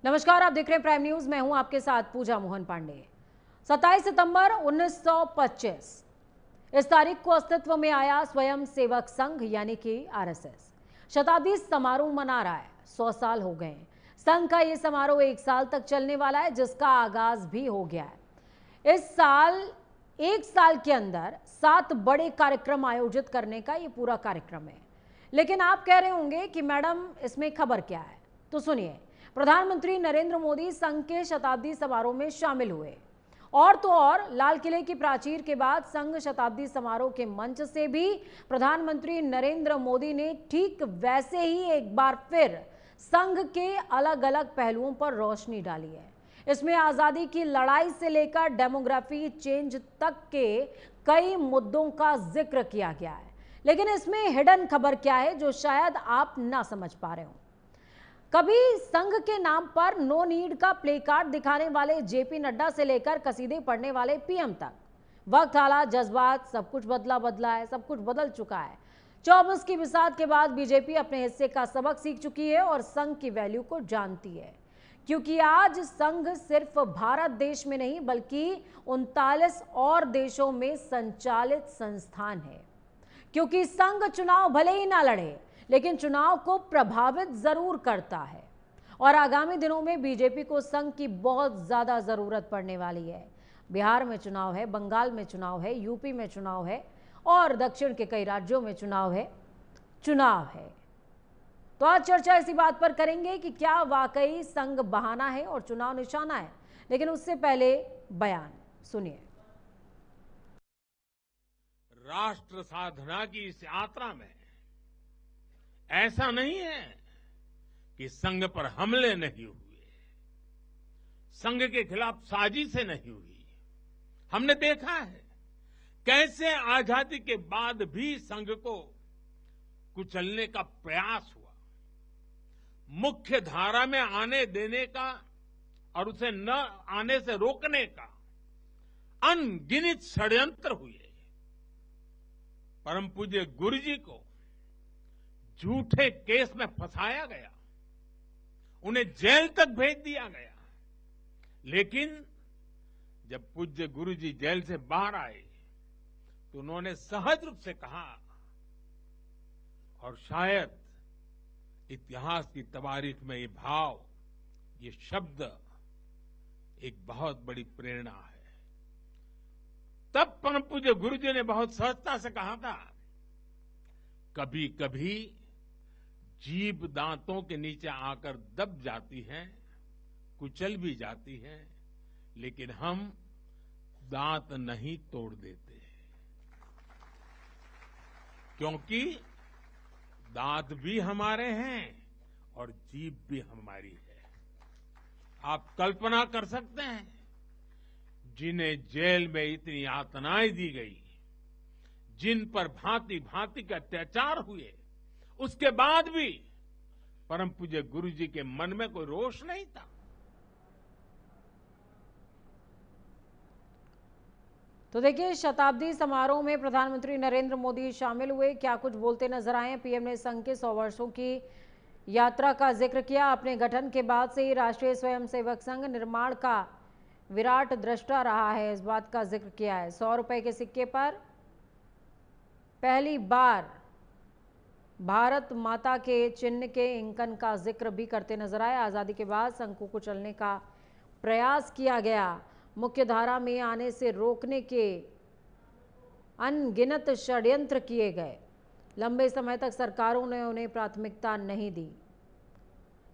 नमस्कार, आप देख रहे हैं प्राइम न्यूज। मैं हूं आपके साथ पूजा मोहन पांडे। 27 सितंबर 1925 इस तारीख को अस्तित्व में आया स्वयं सेवक संघ यानी कि आरएसएस। शताब्दी समारोह मना रहा है। 100 साल हो गए। संघ का यह समारोह 1 साल तक चलने वाला है, जिसका आगाज भी हो गया है। इस साल 1 साल के अंदर 7 बड़े कार्यक्रम आयोजित करने का ये पूरा कार्यक्रम है। लेकिन आप कह रहे होंगे कि मैडम इसमें खबर क्या है, तो सुनिए। प्रधानमंत्री नरेंद्र मोदी संघ के शताब्दी समारोह में शामिल हुए। और तो और लाल किले की प्राचीर के बाद संघ शताब्दी समारोह के मंच से भी प्रधानमंत्री नरेंद्र मोदी ने ठीक वैसे ही एक बार फिर संघ के अलग अलग पहलुओं पर रोशनी डाली है। इसमें आजादी की लड़ाई से लेकर डेमोग्राफी चेंज तक के कई मुद्दों का जिक्र किया गया है। लेकिन इसमें हिडन खबर क्या है जो शायद आप ना समझ पा रहे हो। कभी संघ के नाम पर नो नीड का प्ले कार्ड दिखाने वाले जेपी नड्डा से लेकर कसीदे पढ़ने वाले पीएम तक, वक्त, हालात, जज्बात, सब कुछ बदला है, सब कुछ बदल चुका है। 24 की बिसात के बाद बीजेपी अपने हिस्से का सबक सीख चुकी है और संघ की वैल्यू को जानती है। क्योंकि आज संघ सिर्फ भारत देश में नहीं बल्कि 39 और देशों में संचालित संस्थान है। क्योंकि संघ चुनाव भले ही ना लड़े, लेकिन चुनाव को प्रभावित जरूर करता है। और आगामी दिनों में बीजेपी को संघ की बहुत ज्यादा जरूरत पड़ने वाली है। बिहार में चुनाव है, बंगाल में चुनाव है, यूपी में चुनाव है और दक्षिण के कई राज्यों में चुनाव है। तो आज चर्चा इसी बात पर करेंगे कि क्या वाकई संघ बहाना है और चुनाव निशाना है। लेकिन उससे पहले बयान सुनिए। राष्ट्र साधना की इस यात्रा में ऐसा नहीं है कि संघ पर हमले नहीं हुए, संघ के खिलाफ साजिशें नहीं हुई। हमने देखा है कैसे आजादी के बाद भी संघ को कुचलने का प्रयास हुआ, मुख्य धारा में आने देने का और उसे न आने से रोकने का अनगिनत षड्यंत्र हुए। परम पूज्य गुरु जी को झूठे केस में फंसाया गया, उन्हें जेल तक भेज दिया गया। लेकिन जब पूज्य गुरु जी जेल से बाहर आए तो उन्होंने सहज रूप से कहा, और शायद इतिहास की तवारीख में ये भाव, ये शब्द एक बहुत बड़ी प्रेरणा है। तब परम पूज्य गुरु जी ने बहुत सहजता से कहा था, कभी कभी जीभ दांतों के नीचे आकर दब जाती है, कुचल भी जाती है, लेकिन हम दांत नहीं तोड़ देते, क्योंकि दांत भी हमारे हैं और जीभ भी हमारी है। आप कल्पना कर सकते हैं, जिन्हें जेल में इतनी यातनाएं दी गई, जिन पर भांति भांति के अत्याचार हुए, उसके बाद भी परम पूज्य गुरु जी के मन में कोई रोष नहीं था। तो देखिए, शताब्दी समारोह में प्रधानमंत्री नरेंद्र मोदी शामिल हुए। क्या कुछ बोलते नजर आए। पीएम ने संघ के 100 वर्षों की यात्रा का जिक्र किया। अपने गठन के बाद से ही राष्ट्रीय स्वयंसेवक संघ निर्माण का विराट दृष्टा रहा है, इस बात का जिक्र किया है। 100 रुपए के सिक्के पर पहली बार भारत माता के चिन्ह के इंकन का जिक्र भी करते नजर आए। आजादी के बाद संघ को कुचलने का प्रयास किया गया, मुख्य धारा में आने से रोकने के अनगिनत षड्यंत्र किए गए। लंबे समय तक सरकारों ने उन्हें प्राथमिकता नहीं दी।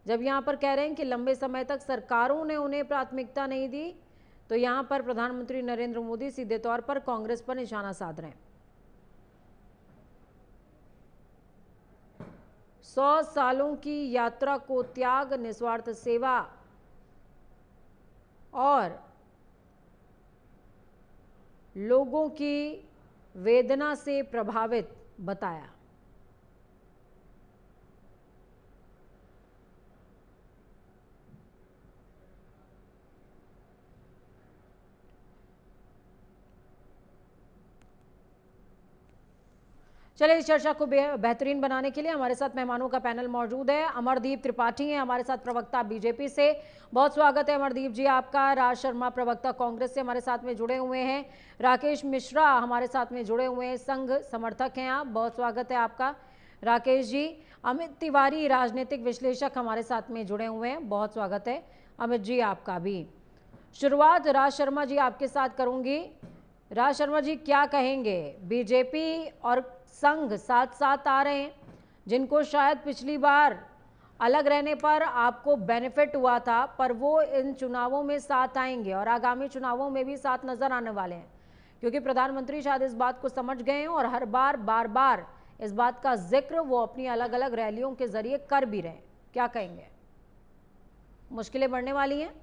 जब यहां पर कह रहे हैं कि लंबे समय तक सरकारों ने उन्हें प्राथमिकता नहीं दी, तो यहां पर प्रधानमंत्री नरेंद्र मोदी सीधे तौर पर कांग्रेस पर निशाना साध रहे हैं। 100 सालों की यात्रा को त्याग, निस्वार्थ सेवा और लोगों की वेदना से प्रभावित बताया। चलिए, इस चर्चा को बेहतरीन बनाने के लिए हमारे साथ मेहमानों का पैनल मौजूद है। अमरदीप त्रिपाठी हैं हमारे साथ, प्रवक्ता बीजेपी से। बहुत स्वागत है अमरदीप जी आपका। राज शर्मा प्रवक्ता कांग्रेस से हमारे साथ में जुड़े हुए हैं। राकेश मिश्रा हमारे साथ में जुड़े हुए हैं, संघ समर्थक हैं आप। बहुत स्वागत है आपका राकेश जी। अमित तिवारी राजनीतिक विश्लेषक हमारे साथ में जुड़े हुए हैं। बहुत स्वागत है अमित जी आपका भी। शुरुआत राज शर्मा जी आपके साथ करूंगी। राज शर्मा जी, क्या कहेंगे? बीजेपी और संघ साथ साथ आ रहे हैं, जिनको शायद पिछली बार अलग रहने पर आपको बेनिफिट हुआ था, पर वो इन चुनावों में साथ आएंगे और आगामी चुनावों में भी साथ नजर आने वाले हैं, क्योंकि प्रधानमंत्री शायद इस बात को समझ गए हैं और हर बार बार बार इस बात का जिक्र वो अपनी अलग अलग रैलियों के जरिए कर भी रहे हैं। क्या कहेंगे? मुश्किलें बढ़ने वाली हैं?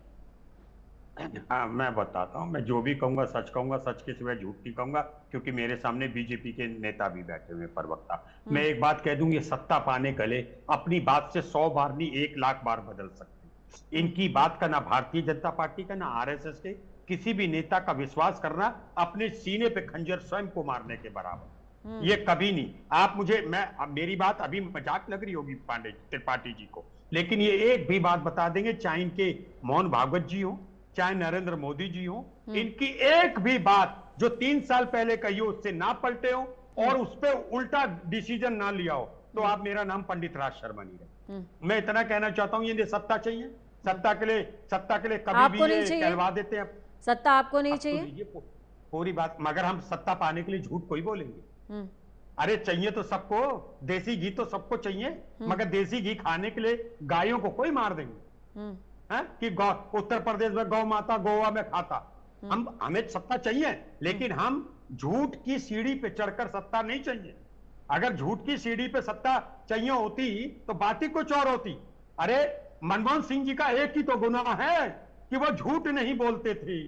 हाँ, मैं बताता हूँ। मैं जो भी कहूंगा सच कहूंगा, सच के सिवाय झूठ नहीं कहूंगा, क्योंकि मेरे सामने बीजेपी के नेता भी बैठे हुए प्रवक्ता। मैं एक बात कह दूं, ये सत्ता पाने के लिए अपनी बात से 100 बार नहीं 1 लाख बार बदल सकते। इनकी बात का ना भारतीय जनता पार्टी का ना आरएसएस के किसी भी नेता का विश्वास करना अपने सीने पे खंजर स्वयं को मारने के बराबर। ये कभी नहीं। आप मुझे, मेरी बात अभी मजाक लग रही होगी त्रिपाठी जी को, लेकिन ये एक भी बात बता देंगे, चाहे इनके मोहन भागवत जी हो, चाहे नरेंद्र मोदी जी हो, इनकी एक भी बात जो 3 साल पहले कही हो उससे ना पलटे हो और उस पर उल्टा डिसीजन ना लिया हो, तो आप मेरा नाम पंडित राज शर्मा नहीं रहे। मैं इतना कहना चाहता हूं, ये सत्ता चाहिए, सत्ता के लिए कभी भी ये कहलवा देते हैं। सत्ता आपको नहीं चाहिए? पूरी बात, मगर हम सत्ता पाने के लिए झूठ कोई बोलेंगे? अरे चाहिए तो सबको, देसी घी तो सबको चाहिए, मगर देसी घी खाने के लिए गायों को कोई मार देंगे है कि उत्तर प्रदेश में गौ माता, गोवा में खाता। हमें सत्ता चाहिए, लेकिन हम झूठ की सीढ़ी पे चढ़कर सत्ता नहीं चाहिए। अगर झूठ की सीढ़ी पे सत्ता चाहिए होती तो बात ही कुछ और होती। अरे मनमोहन सिंह जी का एक ही तो गुनाह है कि वो झूठ नहीं बोलते थे।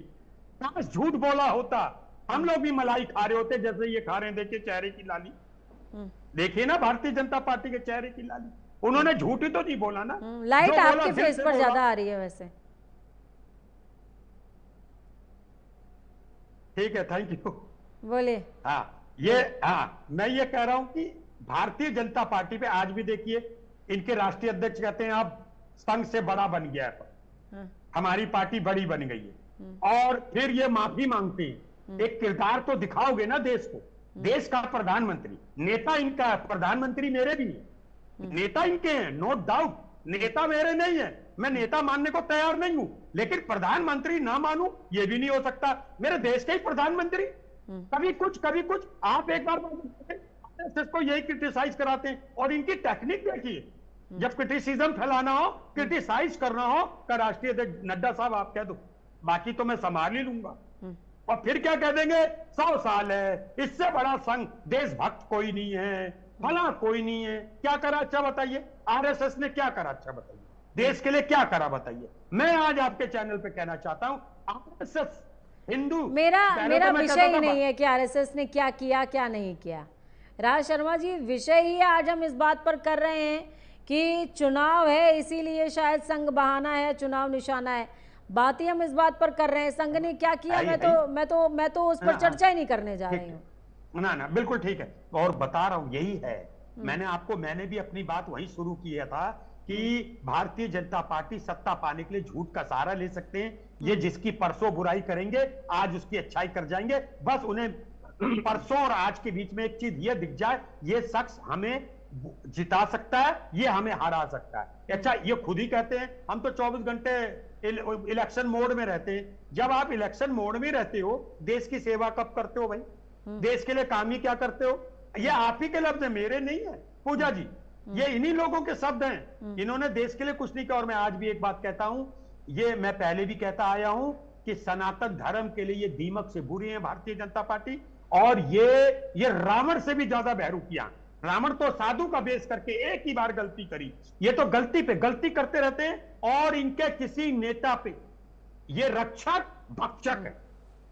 काश झूठ बोला होता, हम लोग भी मलाई खा रहे होते जैसे ये खा रहे हैं। देखिए चेहरे की लाली, देखिए ना भारतीय जनता पार्टी के चेहरे की लाली। उन्होंने झूठ ही तो नहीं बोला ना। लाइट आपके फेस पर ज्यादा आ रही है वैसे। ठीक है, थैंक यू। बोलिए। मैं ये कह रहा हूं कि भारतीय जनता पार्टी पे आज भी देखिए, इनके राष्ट्रीय अध्यक्ष कहते हैं अब संघ से बड़ा बन गया है, हमारी पार्टी बड़ी बन गई है, और फिर ये माफी मांगते हैं। एक किरदार तो दिखाओगे ना देश को। देश का प्रधानमंत्री, नेता इनका है, प्रधानमंत्री मेरे भी है, नेता इनके हैं, नो डाउट। नेता मेरे नहीं है, मैं नेता मानने को तैयार नहीं हूं, लेकिन प्रधानमंत्री ना मानूं ये भी नहीं हो सकता। मेरे देश के ही प्रधानमंत्री कभी कुछ आप एक बार को यही क्रिटिसाइज कराते हैं, और इनकी टेक्निक देखिए, जब क्रिटिसिज्म फैलाना हो, क्रिटिसाइज करना हो, का राष्ट्रीय अध्यक्ष नड्डा साहब आप कह दो, बाकी तो मैं संभाल ही लूंगा। और फिर क्या कह देंगे, 100 साल है, इससे बड़ा संघ देशभक्त कोई नहीं है, भला कोई नहीं है। क्या करा अच्छा बताइए? आरएसएस ने क्या करा अच्छा बताइए? देश के लिए क्या करा बताइए? मैं आज आपके चैनल पे कहना चाहता हूं, आरएसएस हिंदू, मेरा विषय ही नहीं है कि आरएसएस ने क्या किया क्या नहीं किया। राज शर्मा जी, विषय ही आज हम इस बात पर कर रहे हैं कि चुनाव है, इसीलिए शायद संघ बहाना है, चुनाव निशाना है। बात ही हम इस बात पर कर रहे हैं, संघ ने क्या किया मैं तो उस पर चर्चा ही नहीं करने जा रही हूँ। ना बिल्कुल ठीक है, और बता रहा हूं यही है। मैंने भी अपनी बात वही शुरू किया था कि भारतीय जनता पार्टी सत्ता पाने के लिए झूठ का सहारा ले सकते हैं। ये जिसकी परसों बुराई करेंगे आज उसकी अच्छाई कर जाएंगे। बस उन्हें परसों और आज के बीच में एक चीज ये दिख जाए, ये शख्स हमें जिता सकता है, ये हमें हरा सकता है। अच्छा, ये खुद ही कहते हैं हम तो 24 घंटे इलेक्शन मोड में रहते हैं। जब आप इलेक्शन मोड में रहते हो, देश की सेवा कब करते हो भाई? देश के लिए काम ही क्या करते हो? ये आप ही के लफ्ज है, मेरे नहीं है पूजा जी, ये इन्हीं लोगों के शब्द हैं। इन्होंने देश के लिए कुछ नहीं किया। और मैं आज भी एक बात कहता हूं, ये मैं पहले भी कहता आया हूं कि सनातन धर्म के लिए ये दीमक से बुरी है भारतीय जनता पार्टी, और ये रावण से भी ज्यादा बहरूपियां। रावण तो साधु का बेस करके एक ही बार गलती करी, ये तो गलती पे गलती करते रहते हैं, और इनके किसी नेता पे ये रक्षक भक्षक है,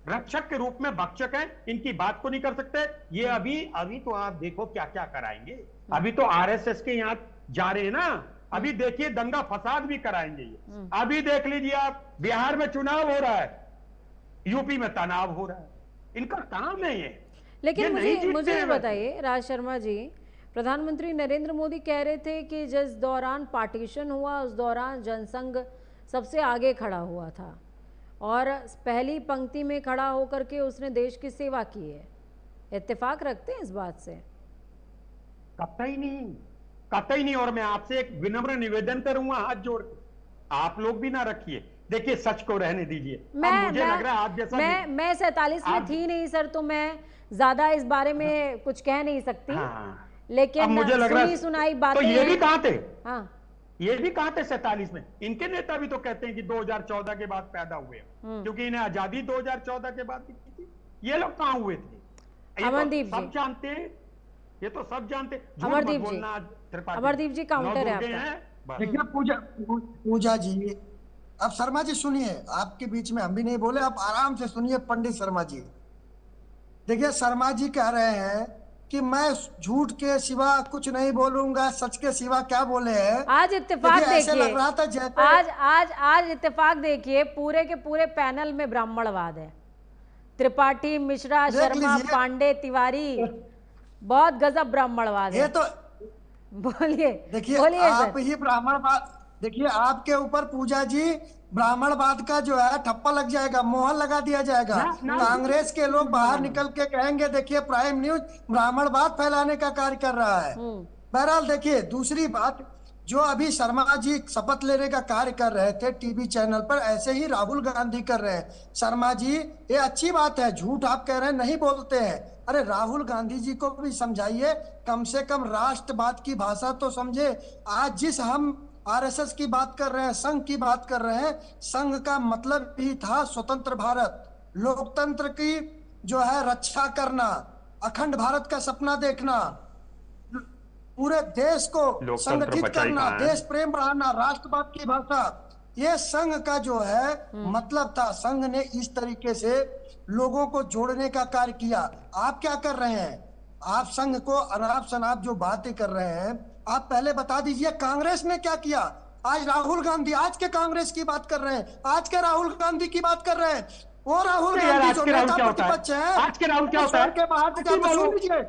रक्षक के रूप में भक्षक है, इनकी बात को नहीं कर सकते। ये अभी तो आप देखो क्या क्या कराएंगे। अभी तो आरएसएस के यहां जा रहे हैं ना, अभी देखिए दंगा फसाद भी कराएंगे ये। अभी देख लीजिए आप, बिहार में चुनाव हो रहा है, यूपी में तनाव हो रहा है, इनका काम है ये। लेकिन नहीं जीतते मुझे ये हैं वैसे। बताइए राज शर्मा जी, प्रधानमंत्री नरेंद्र मोदी कह रहे थे कि जिस दौरान पार्टीशन हुआ उस दौरान जनसंघ सबसे आगे खड़ा हुआ था और पहली पंक्ति में खड़ा होकर के उसने देश की सेवा की है। इत्तेफाक रखते हैं इस बात से? कतई नहीं, कतई नहीं। और मैं आपसे एक विनम्र निवेदन करूंगा हाथ जोड़ के, आप लोग भी ना रखिए। देखिए, सच को रहने दीजिए। अब मुझे लग रहा है आप जैसा मैं 47 में थी नहीं सर, तो मैं ज्यादा इस बारे में कुछ कह नहीं सकती। हाँ, लेकिन अब मुझे लग रहा सुनी है सुनाई तो बातें ये भी हैं। कहां थे, हाँ, ये भी कहां थे 47 में? इनके नेता भी तो कहते हैं कि 2014 के बाद पैदा हुए, क्योंकि इन्हें आजादी 2014 के बाद दिखी थी। ये लोग कहां हुए थे? ये तो अमरदीप जी सब जानते हैं, ये तो सब जानते हैं। झूठ मत अमरदीप जी, बोलना त्रिपाठी। अमरदीप जी, काउंटर है नवदुर्गे आपका। हैं, बस। देखिए पूजा जी, अब शर्मा जी सुनिए, आपके बीच में हम भी नहीं बोले, आप आराम से सुनिए पंडित शर्मा जी। देखिए शर्मा जी कह रहे हैं कि मैं झूठ के सिवा कुछ नहीं बोलूंगा, सच के सिवा क्या बोले हैं। आज इत्तेफाक देखिए, ऐसे देखिए, लग रहा था जैसे आज इत्तेफाक देखिए, पूरे के पूरे पैनल में ब्राह्मणवाद है। त्रिपाठी, मिश्रा, देख शर्मा, लीजिए। पांडे, तिवारी, बहुत गजब ब्राह्मणवाद ये है। तो बोलिए, देखिए बोलिए आप सर। ही ब्राह्मणवाद, देखिए आपके ऊपर पूजा जी ब्राह्मणवाद का जो है ठप्पा लग जाएगा, मोहर लगा दिया जाएगा। कांग्रेस के लोग बाहर निकल के कहेंगे देखिए प्राइम न्यूज ब्राह्मणवाद फैलाने का कार्य कर रहा है। बहरहाल देखिए, दूसरी बात, जो अभी शर्मा जी शपथ लेने का कार्य कर रहे थे टीवी चैनल पर, ऐसे ही राहुल गांधी कर रहे हैं। शर्मा जी, ये अच्छी बात है, झूठ आप कह रहे हैं नहीं बोलते हैं। अरे राहुल गांधी जी को भी समझाइए, कम से कम राष्ट्रवाद की भाषा तो समझे। आज जिस हम आरएसएस की बात कर रहे हैं, संघ की बात कर रहे हैं, संघ का मतलब ही था स्वतंत्र भारत, लोकतंत्र की जो है रक्षा करना, अखंड भारत का सपना देखना, पूरे देश को संगठित करना, देश प्रेम बढ़ाना, राष्ट्रवाद की भाषा, ये संघ का जो है मतलब था। संघ ने इस तरीके से लोगों को जोड़ने का कार्य किया। आप क्या कर रहे हैं? आप संघ को अनाप शनाप जो बातें कर रहे हैं, आप पहले बता दीजिए कांग्रेस ने क्या किया। आज राहुल गांधी आज के कांग्रेस की बात कर रहे हैं, आज के राहुल गांधी की बात कर रहे हैं। वो राहुल गांधी जो नेता प्रतिपक्ष है, आज के राहुल क्या होता है? के बाहर क्या सुन लीजिए।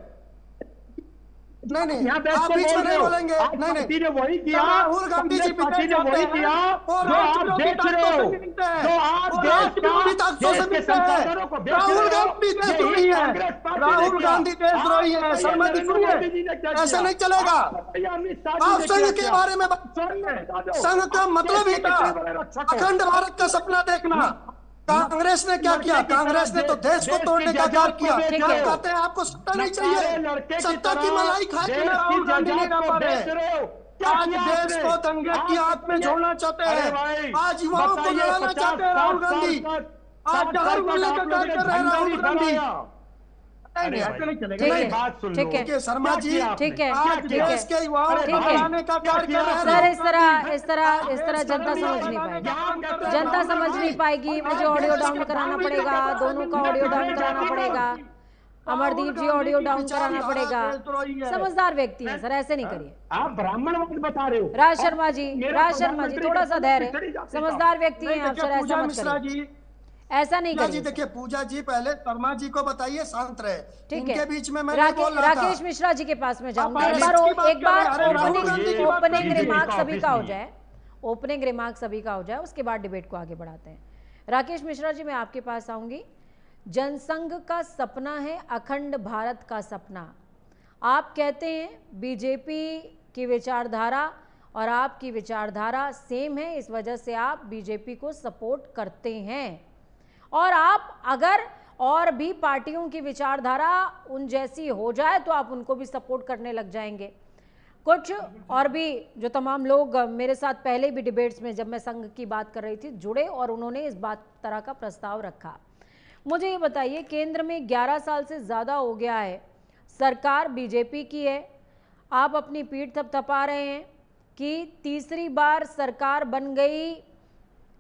नहीं, आप बीच में नहीं बोलेंगे। नहीं, ने वही किया, राहुल गांधी जी पार्टी ने वही किया जो आप बेच रहे हो, जो आप देश के संसाधनों को बेच रहे हो। राहुल गांधी देशद्रोही है, राहुल गांधी देशद्रोही है। शर्मा जी सुनिए, ऐसा नहीं चलेगा। आप संघ के बारे में संघ का मतलब ही था अखंड भारत का सपना देखना। कांग्रेस ने क्या किया? कांग्रेस ने तो देश को तोड़ने का कार्य किया। आप कहते हैं आपको सत्ता नहीं चाहिए, सत्ता की मलाई खा के राहुल गांधी नहीं रह पा रहे। आज देश को दंगे की आग में झोलना चाहते हैं, आज युवाओं को लड़ाना चाहते हैं राहुल गांधी। आज जहर बोलने का कार्य कर रहे हैं राहुल गांधी। बात सुन लो शर्मा जी, ठीक है, आज देश के युवाओं को लड़ाने का कार्य कर रहे हैं। सर इस तरह जनता समझ नहीं पाएगी, जनता समझ नहीं पाएगी। मुझे ऑडियो डाउन कराना पड़ेगा, दोनों का ऑडियो डाउन कराना पड़ेगा। अमरदीप जी ऑडियो डाउन कराना पड़ेगा। समझदार व्यक्ति हैं सर, ऐसे नहीं करिए। आप ब्राह्मणवाद बता रहे हो। राज शर्मा जी, थोड़ा सा धैर्य, समझदार व्यक्ति हैं आप सर, ऐसा मत करिए, ऐसा नहीं करिए। देखिए पूजा जी, पहले शर्मा जी को बताइए शांत रहे। ठीक है, है, बीच में मैं नहीं बोल रहा था। राकेश मिश्रा जी के पास में जाऊंगा। एक बार ओपनिंग रिमार्क सभी का हो जाए, ओपनिंग रिमार्क सभी का हो जाए, उसके बाद डिबेट को आगे बढ़ाते हैं। राकेश मिश्रा जी, मैं आपके पास आऊंगी। जनसंघ का सपना है अखंड भारत का सपना। आप कहते हैं बीजेपी की विचारधारा और आपकी विचारधारा सेम है, इस वजह से आप बीजेपी को सपोर्ट करते हैं। और आप अगर और भी पार्टियों की विचारधारा उन जैसी हो जाए तो आप उनको भी सपोर्ट करने लग जाएंगे। कुछ और भी जो तमाम लोग मेरे साथ पहले भी डिबेट्स में जब मैं संघ की बात कर रही थी जुड़े और उन्होंने इस बात तरह का प्रस्ताव रखा। मुझे ये बताइए, केंद्र में 11 साल से ज़्यादा हो गया है, सरकार बीजेपी की है, आप अपनी पीठ थपथपा रहे हैं कि तीसरी बार सरकार बन गई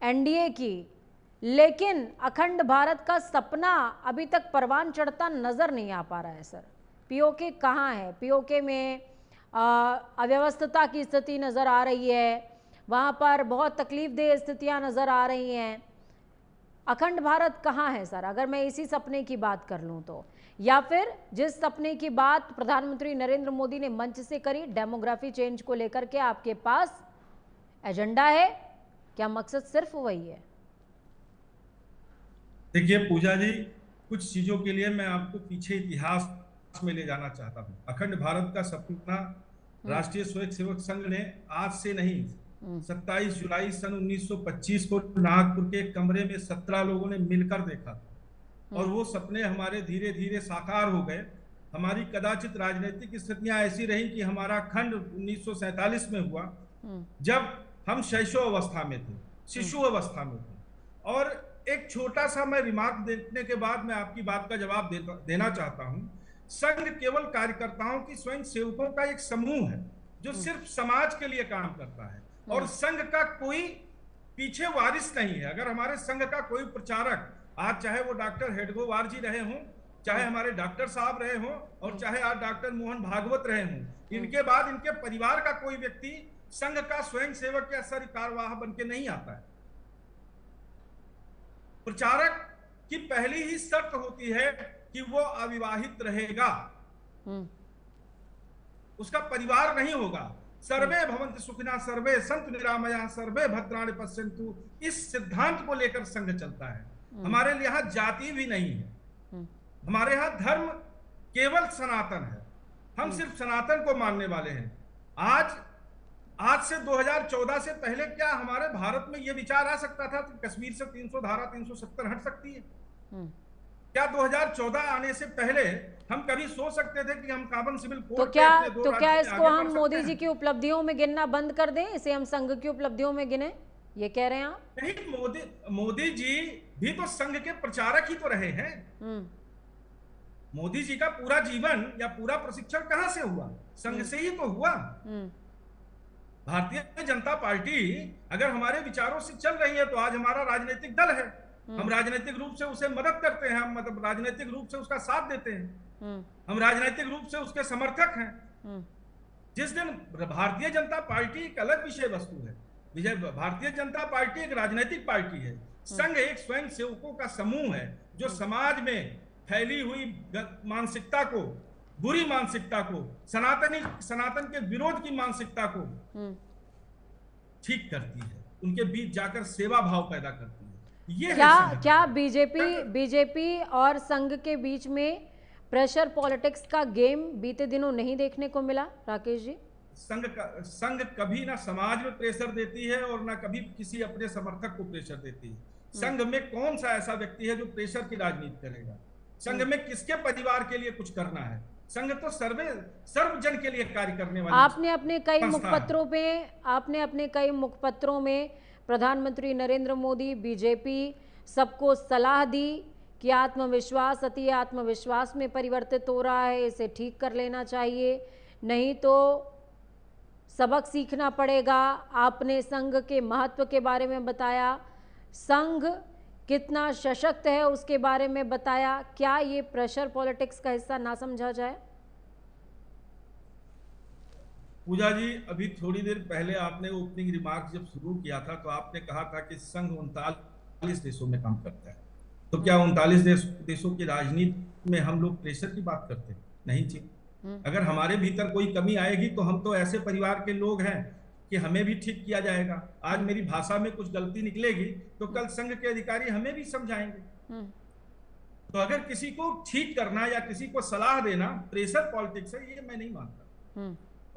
एनडीए की, लेकिन अखंड भारत का सपना अभी तक परवान चढ़ता नजर नहीं आ पा रहा है सर। पीओके कहाँ है? पीओके में अव्यवस्था की स्थिति नजर आ रही है, वहाँ पर बहुत तकलीफदेह स्थितियाँ नजर आ रही हैं। अखंड भारत कहाँ है सर? अगर मैं इसी सपने की बात कर लूँ तो या फिर जिस सपने की बात प्रधानमंत्री नरेंद्र मोदी ने मंच से करी, डेमोग्राफी चेंज को लेकर के आपके पास एजेंडा है? क्या मकसद सिर्फ वही है? देखिए पूजा जी, कुछ चीजों के लिए मैं आपको पीछे इतिहास में ले जाना चाहता हूँ। अखंड भारत का सपना राष्ट्रीय स्वयंसेवक संघ ने आज से नहीं 27 जुलाई सन 1925 को नागपुर के एक कमरे में 17 लोगों ने मिलकर देखा था और वो सपने हमारे धीरे धीरे साकार हो गए। हमारी कदाचित राजनीतिक स्थितियां ऐसी रही कि हमारा खंड 1947 में हुआ, जब हम शैशव अवस्था में थे, शिशु अवस्था में थे। और एक छोटा सा मैं रिमार्क देखने के बाद मैं आपकी बात का जवाब देना चाहता हूं। संघ केवल कार्यकर्ताओं की स्वयं सेवकों का एक समूह है जो सिर्फ समाज के लिए काम करता है और संघ का कोई पीछे वारिस नहीं है। अगर हमारे संघ का कोई प्रचारक, आज चाहे वो डॉक्टर हेडगोवार जी रहे हों, चाहे हमारे डॉक्टर साहब रहे हों और चाहे आज डॉक्टर मोहन भागवत रहे हों, इनके बाद इनके परिवार का कोई व्यक्ति संघ का स्वयं सेवक या सरकारवाह बन के नहीं आता है। प्रचारक की पहली ही शर्त होती है कि वो अविवाहित रहेगा, उसका परिवार नहीं होगा। सर्वे भवन्तु सुखिनः सर्वे सन्तु निरामया सर्वे भद्राणि पश्यन्तु, इस सिद्धांत को लेकर संघ चलता है। हमारे यहाँ जाति भी नहीं है, हमारे यहाँ धर्म केवल सनातन है। हम सिर्फ सनातन को मानने वाले हैं। आज से 2014 से पहले क्या हमारे भारत में यह विचार आ सकता था कि कश्मीर से 300 धारा 370 हट सकती है? क्या 2014 आने से पहले हम कभी सोच सकते थे कि हम कार्बन सिविल कोड तो क्या इसको हम मोदी जी की उपलब्धियों में गिनना बंद कर दें, इसे हम संघ की उपलब्धियों में गिने, ये कह रहे हैं आप? नहीं, मोदी जी भी तो संघ के प्रचारक ही तो रहे हैं। मोदी जी का पूरा जीवन या पूरा प्रशिक्षण कहां से हुआ? संघ से ही तो हुआ। भारतीय जनता पार्टी अगर हमारे विचारों से चल रही है तो आज हमारा राजनीतिक दल है। हम राजनीतिक रूप से उसे मदद करते हैं, हम मतलब राजनीतिक रूप से उसका साथ देते हैं, हम राजनीतिक रूप से उसके समर्थक हैं। जिस दिन भारतीय जनता पार्टी एक अलग विषय वस्तु है, भारतीय जनता पार्टी एक राजनीतिक पार्टी है। संघ एक स्वयं सेवकों का समूह है जो समाज में फैली हुई मानसिकता को, बुरी मानसिकता को, सनातन के विरोध की मानसिकता को ठीक करती है, उनके बीच जाकर सेवा भाव पैदा करती है। ये क्या बीजेपी और संघ के बीच में प्रेशर पॉलिटिक्स का गेम बीते दिनों नहीं देखने को मिला राकेश जी? संघ कभी ना समाज में प्रेशर देती है और ना कभी किसी अपने समर्थक को प्रेशर देती है। संघ में कौन सा ऐसा व्यक्ति है जो प्रेशर की राजनीति करेगा? संघ में किसके परिवार के लिए कुछ करना है? संघ तो सर्वजन के लिए कार्य करने वाला। आपने अपने कई मुखपत्रों में प्रधानमंत्री नरेंद्र मोदी, बीजेपी सबको सलाह दी कि आत्मविश्वास अति आत्मविश्वास में परिवर्तित हो रहा है, इसे ठीक कर लेना चाहिए, नहीं तो सबक सीखना पड़ेगा। आपने संघ के महत्व के बारे में बताया, संघ कितना सशक्त है उसके बारे में बताया। क्या ये प्रेशर पॉलिटिक्स का हिस्सा ना समझा जाए? पूजा जी, अभी थोड़ी देर पहले आपने ओपनिंग रिमार्क जब शुरू किया था तो आपने कहा था कि संघ 39 देशों में काम करता है। तो क्या 39 देशों की राजनीति में हम लोग प्रेशर की बात करते हैं? नहीं जी। अगर हमारे भीतर कोई कमी आएगी तो हम तो ऐसे परिवार के लोग हैं कि हमें भी ठीक किया जाएगा। आज मेरी भाषा में कुछ गलती निकलेगी तो कल संघ के अधिकारी हमें भी समझाएंगे। तो अगर किसी को ठीक करना या किसी को सलाह देना प्रेशर पॉलिटिक्स है, ये मैं नहीं मानता।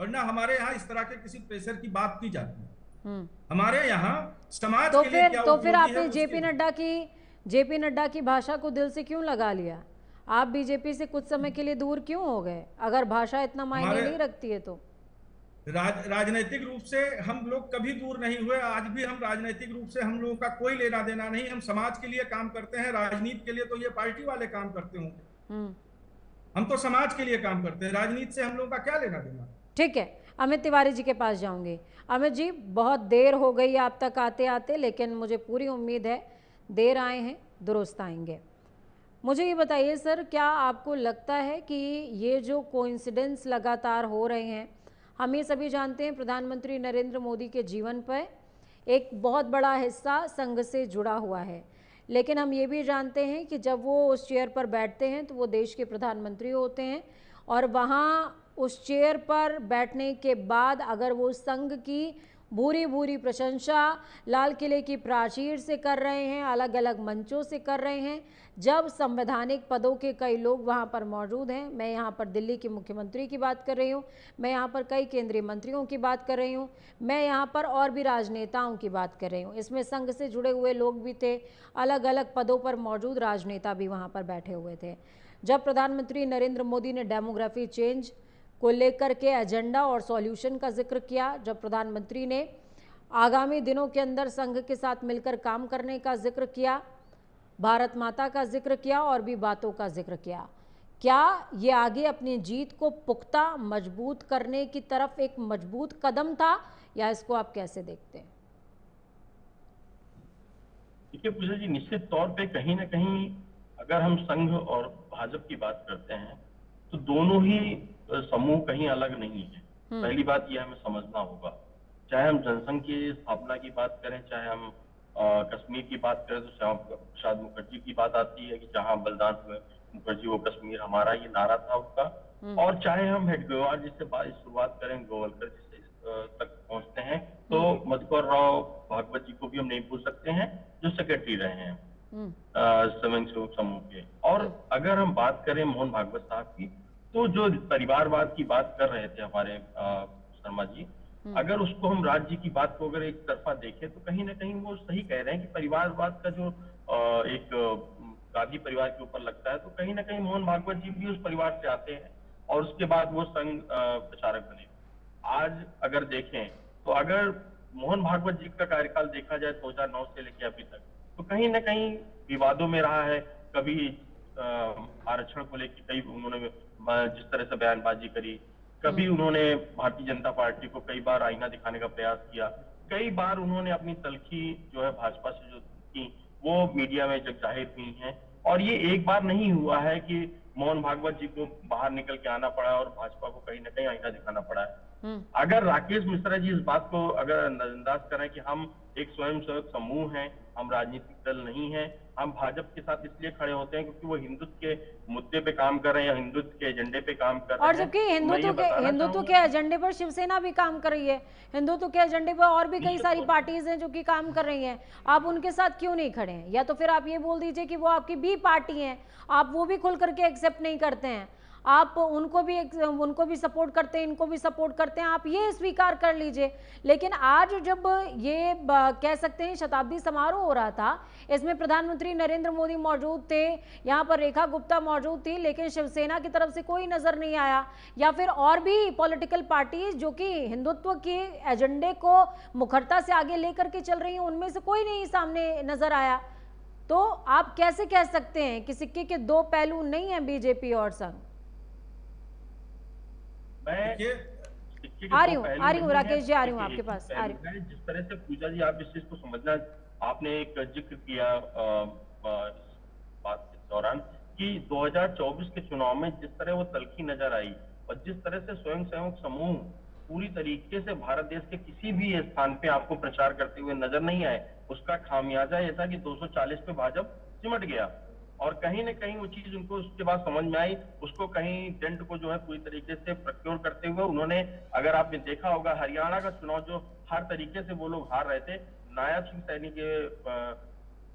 और ना हमारे यहाँ इस तरह के किसी प्रेशर की बात की जाती है। हमारे यहाँ समाज के लिए क्या तो फिर आपने जेपी नड्डा की भाषा को दिल से क्यों लगा लिया? आप बीजेपी से कुछ समय के लिए दूर क्यों हो गए अगर भाषा इतना मायने नहीं रखती है तो? राजनीतिक रूप से हम लोग कभी दूर नहीं हुए। आज भी हम राजनीतिक रूप से हम लोगों का कोई लेना देना नहीं। हम समाज के लिए काम करते हैं, राजनीति के लिए तो ये पार्टी वाले काम करते होंगे। हम तो समाज के लिए काम करते हैं, राजनीति से हम लोगों का क्या लेना देना। ठीक है, अमित तिवारी जी के पास जाऊंगी। अमित जी, बहुत देर हो गई आप तक आते आते, लेकिन मुझे पूरी उम्मीद है देर आए हैं दुरुस्त आएंगे। मुझे ये बताइए सर, क्या आपको लगता है कि ये जो कोइंसिडेंस लगातार हो रहे हैं, हम ये सभी जानते हैं प्रधानमंत्री नरेंद्र मोदी के जीवन पर एक बहुत बड़ा हिस्सा संघ से जुड़ा हुआ है, लेकिन हम ये भी जानते हैं कि जब वो उस चेयर पर बैठते हैं तो वो देश के प्रधानमंत्री होते हैं, और वहाँ उस चेयर पर बैठने के बाद अगर वो संघ की भूरी भूरी प्रशंसा लाल किले की प्राचीर से कर रहे हैं, अलग अलग मंचों से कर रहे हैं, जब संवैधानिक पदों के कई लोग वहाँ पर मौजूद हैं, मैं यहाँ पर दिल्ली के मुख्यमंत्री की बात कर रही हूँ, मैं यहाँ पर कई केंद्रीय मंत्रियों की बात कर रही हूँ, मैं यहाँ पर और भी राजनेताओं की बात कर रही हूँ, इसमें संघ से जुड़े हुए लोग भी थे, अलग अलग पदों पर मौजूद राजनेता भी वहाँ पर बैठे हुए थे। जब प्रधानमंत्री नरेंद्र मोदी ने डेमोग्राफी चेंज को लेकर के एजेंडा और सॉल्यूशन का जिक्र किया, जब प्रधानमंत्री ने आगामी दिनों के अंदर संघ के साथ मिलकर काम करने का जिक्र किया, भारत माता का जिक्र किया और भी बातों का जिक्र किया, क्या ये आगे अपनी जीत को पुख्ता मजबूत करने की तरफ एक मजबूत कदम था, या इसको आप कैसे देखते हैं? देखिए पूजा जी, निश्चित तौर पे कहीं ना कहीं अगर हम संघ और भाजपा की बात करते हैं तो दोनों ही समूह कहीं अलग नहीं है। पहली बात यह हमें समझना होगा, चाहे हम जनसंघ की स्थापना की बात करें, चाहे हम कश्मीर की बात करें, तो श्यामा प्रसाद मुखर्जी की बात आती है कि जहां बलिदान हुए मुखर्जी वो कश्मीर हमारा, ये नारा था उसका। और चाहे हम हेडगेवार जिससे शुरुआत करें, गोवलकर जिससे तक पहुंचते हैं, तो मधुकर राव भागवत जी को भी हम नहीं भूल सकते हैं, जो सेक्रेटरी रहे हैं स्वयं सेवक समूह के। और अगर हम बात करें मोहन भागवत साहब की, तो जो परिवारवाद की बात कर रहे थे हमारे शर्मा जी, अगर उसको हम राज्य की बात को अगर एक तरफा देखें तो कहीं ना कहीं वो सही कह रहे हैं कि परिवारवाद का जो एक गांधी परिवार के ऊपर लगता है, तो कहीं ना कहीं मोहन भागवत जी भी उस परिवार से आते हैं और उसके बाद वो संघ प्रचारक बने। आज अगर देखें तो अगर मोहन भागवत जी का कार्यकाल देखा जाए 2009 से लेकर अभी तक, तो कहीं ना कहीं विवादों में रहा है। कभी आरक्षण को लेकर कई उन्होंने जिस तरह से बयानबाजी करी, कभी उन्होंने भारतीय जनता पार्टी को कई बार आईना दिखाने का प्रयास किया, कई बार उन्होंने अपनी तलखी जो है भाजपा से जो की वो मीडिया में जब जाहिर हुई है। और ये एक बार नहीं हुआ है कि मोहन भागवत जी को बाहर निकल के आना पड़ा और भाजपा को कहीं ना कहीं आईना दिखाना पड़ा है। अगर राकेश मिश्रा जी इस बात को अगर नजरअंदाज करें कि हम एक स्वयंसेवक समूह हैं, हम राजनीतिक दल नहीं हैं, हम भाजपा के साथ इसलिए खड़े होते हैं क्योंकि वो हिंदुत्व के मुद्दे पे काम कर रहे हैं या हिंदुत्व के एजेंडे पे काम कर रहे हैं। और जबकि हिंदुत्व के एजेंडे पर शिवसेना भी काम कर रही है, हिंदुत्व के एजेंडे पर और भी कई सारी पार्टीज हैं जो कि काम कर रही हैं, आप उनके साथ क्यों नहीं खड़े हैं? या तो फिर आप ये बोल दीजिए कि वो आपकी बी पार्टी हैं, आप वो भी खुल करके एक्सेप्ट नहीं करते हैं, आप उनको भी सपोर्ट करते हैं, इनको भी सपोर्ट करते हैं, आप ये स्वीकार कर लीजिए। लेकिन आज जब ये कह सकते हैं शताब्दी समारोह हो रहा था, इसमें प्रधानमंत्री नरेंद्र मोदी मौजूद थे, यहाँ पर रेखा गुप्ता मौजूद थी, लेकिन शिवसेना की तरफ से कोई नजर नहीं आया, या फिर और भी पॉलिटिकल पार्टीज जो कि हिंदुत्व के एजेंडे को मुखरता से आगे लेकर के चल रही हैं, उनमें से कोई नहीं सामने नजर आया। तो आप कैसे कह सकते हैं कि सिक्के के दो पहलू नहीं है बीजेपी और संघ? आ रही हूँ राकेश जी, आ रही हूँ आपके पास, आ रही हूँ। जिस तरह से पूजा जी आप इस चीज को समझना, आपने एक जिक्र किया बात के दौरान कि 2024 के चुनाव में जिस तरह वो तलखी नजर आई और जिस तरह से स्वयंसेवक समूह पूरी तरीके से भारत देश के किसी भी स्थान पे आपको प्रचार करते हुए नजर नहीं आए, उसका खामियाजा ये था कि 240 पे भाजपा सिमट गया। और कहीं ना कहीं वो चीज उनको उसके बाद समझ में आई, उसको कहीं टेंट को जो है पूरी तरीके से प्रक्योर करते हुए उन्होंने, अगर आपने देखा होगा हरियाणा का चुनाव जो हर तरीके से वो लोग हार रहे थे, नायब सिंह सैनी के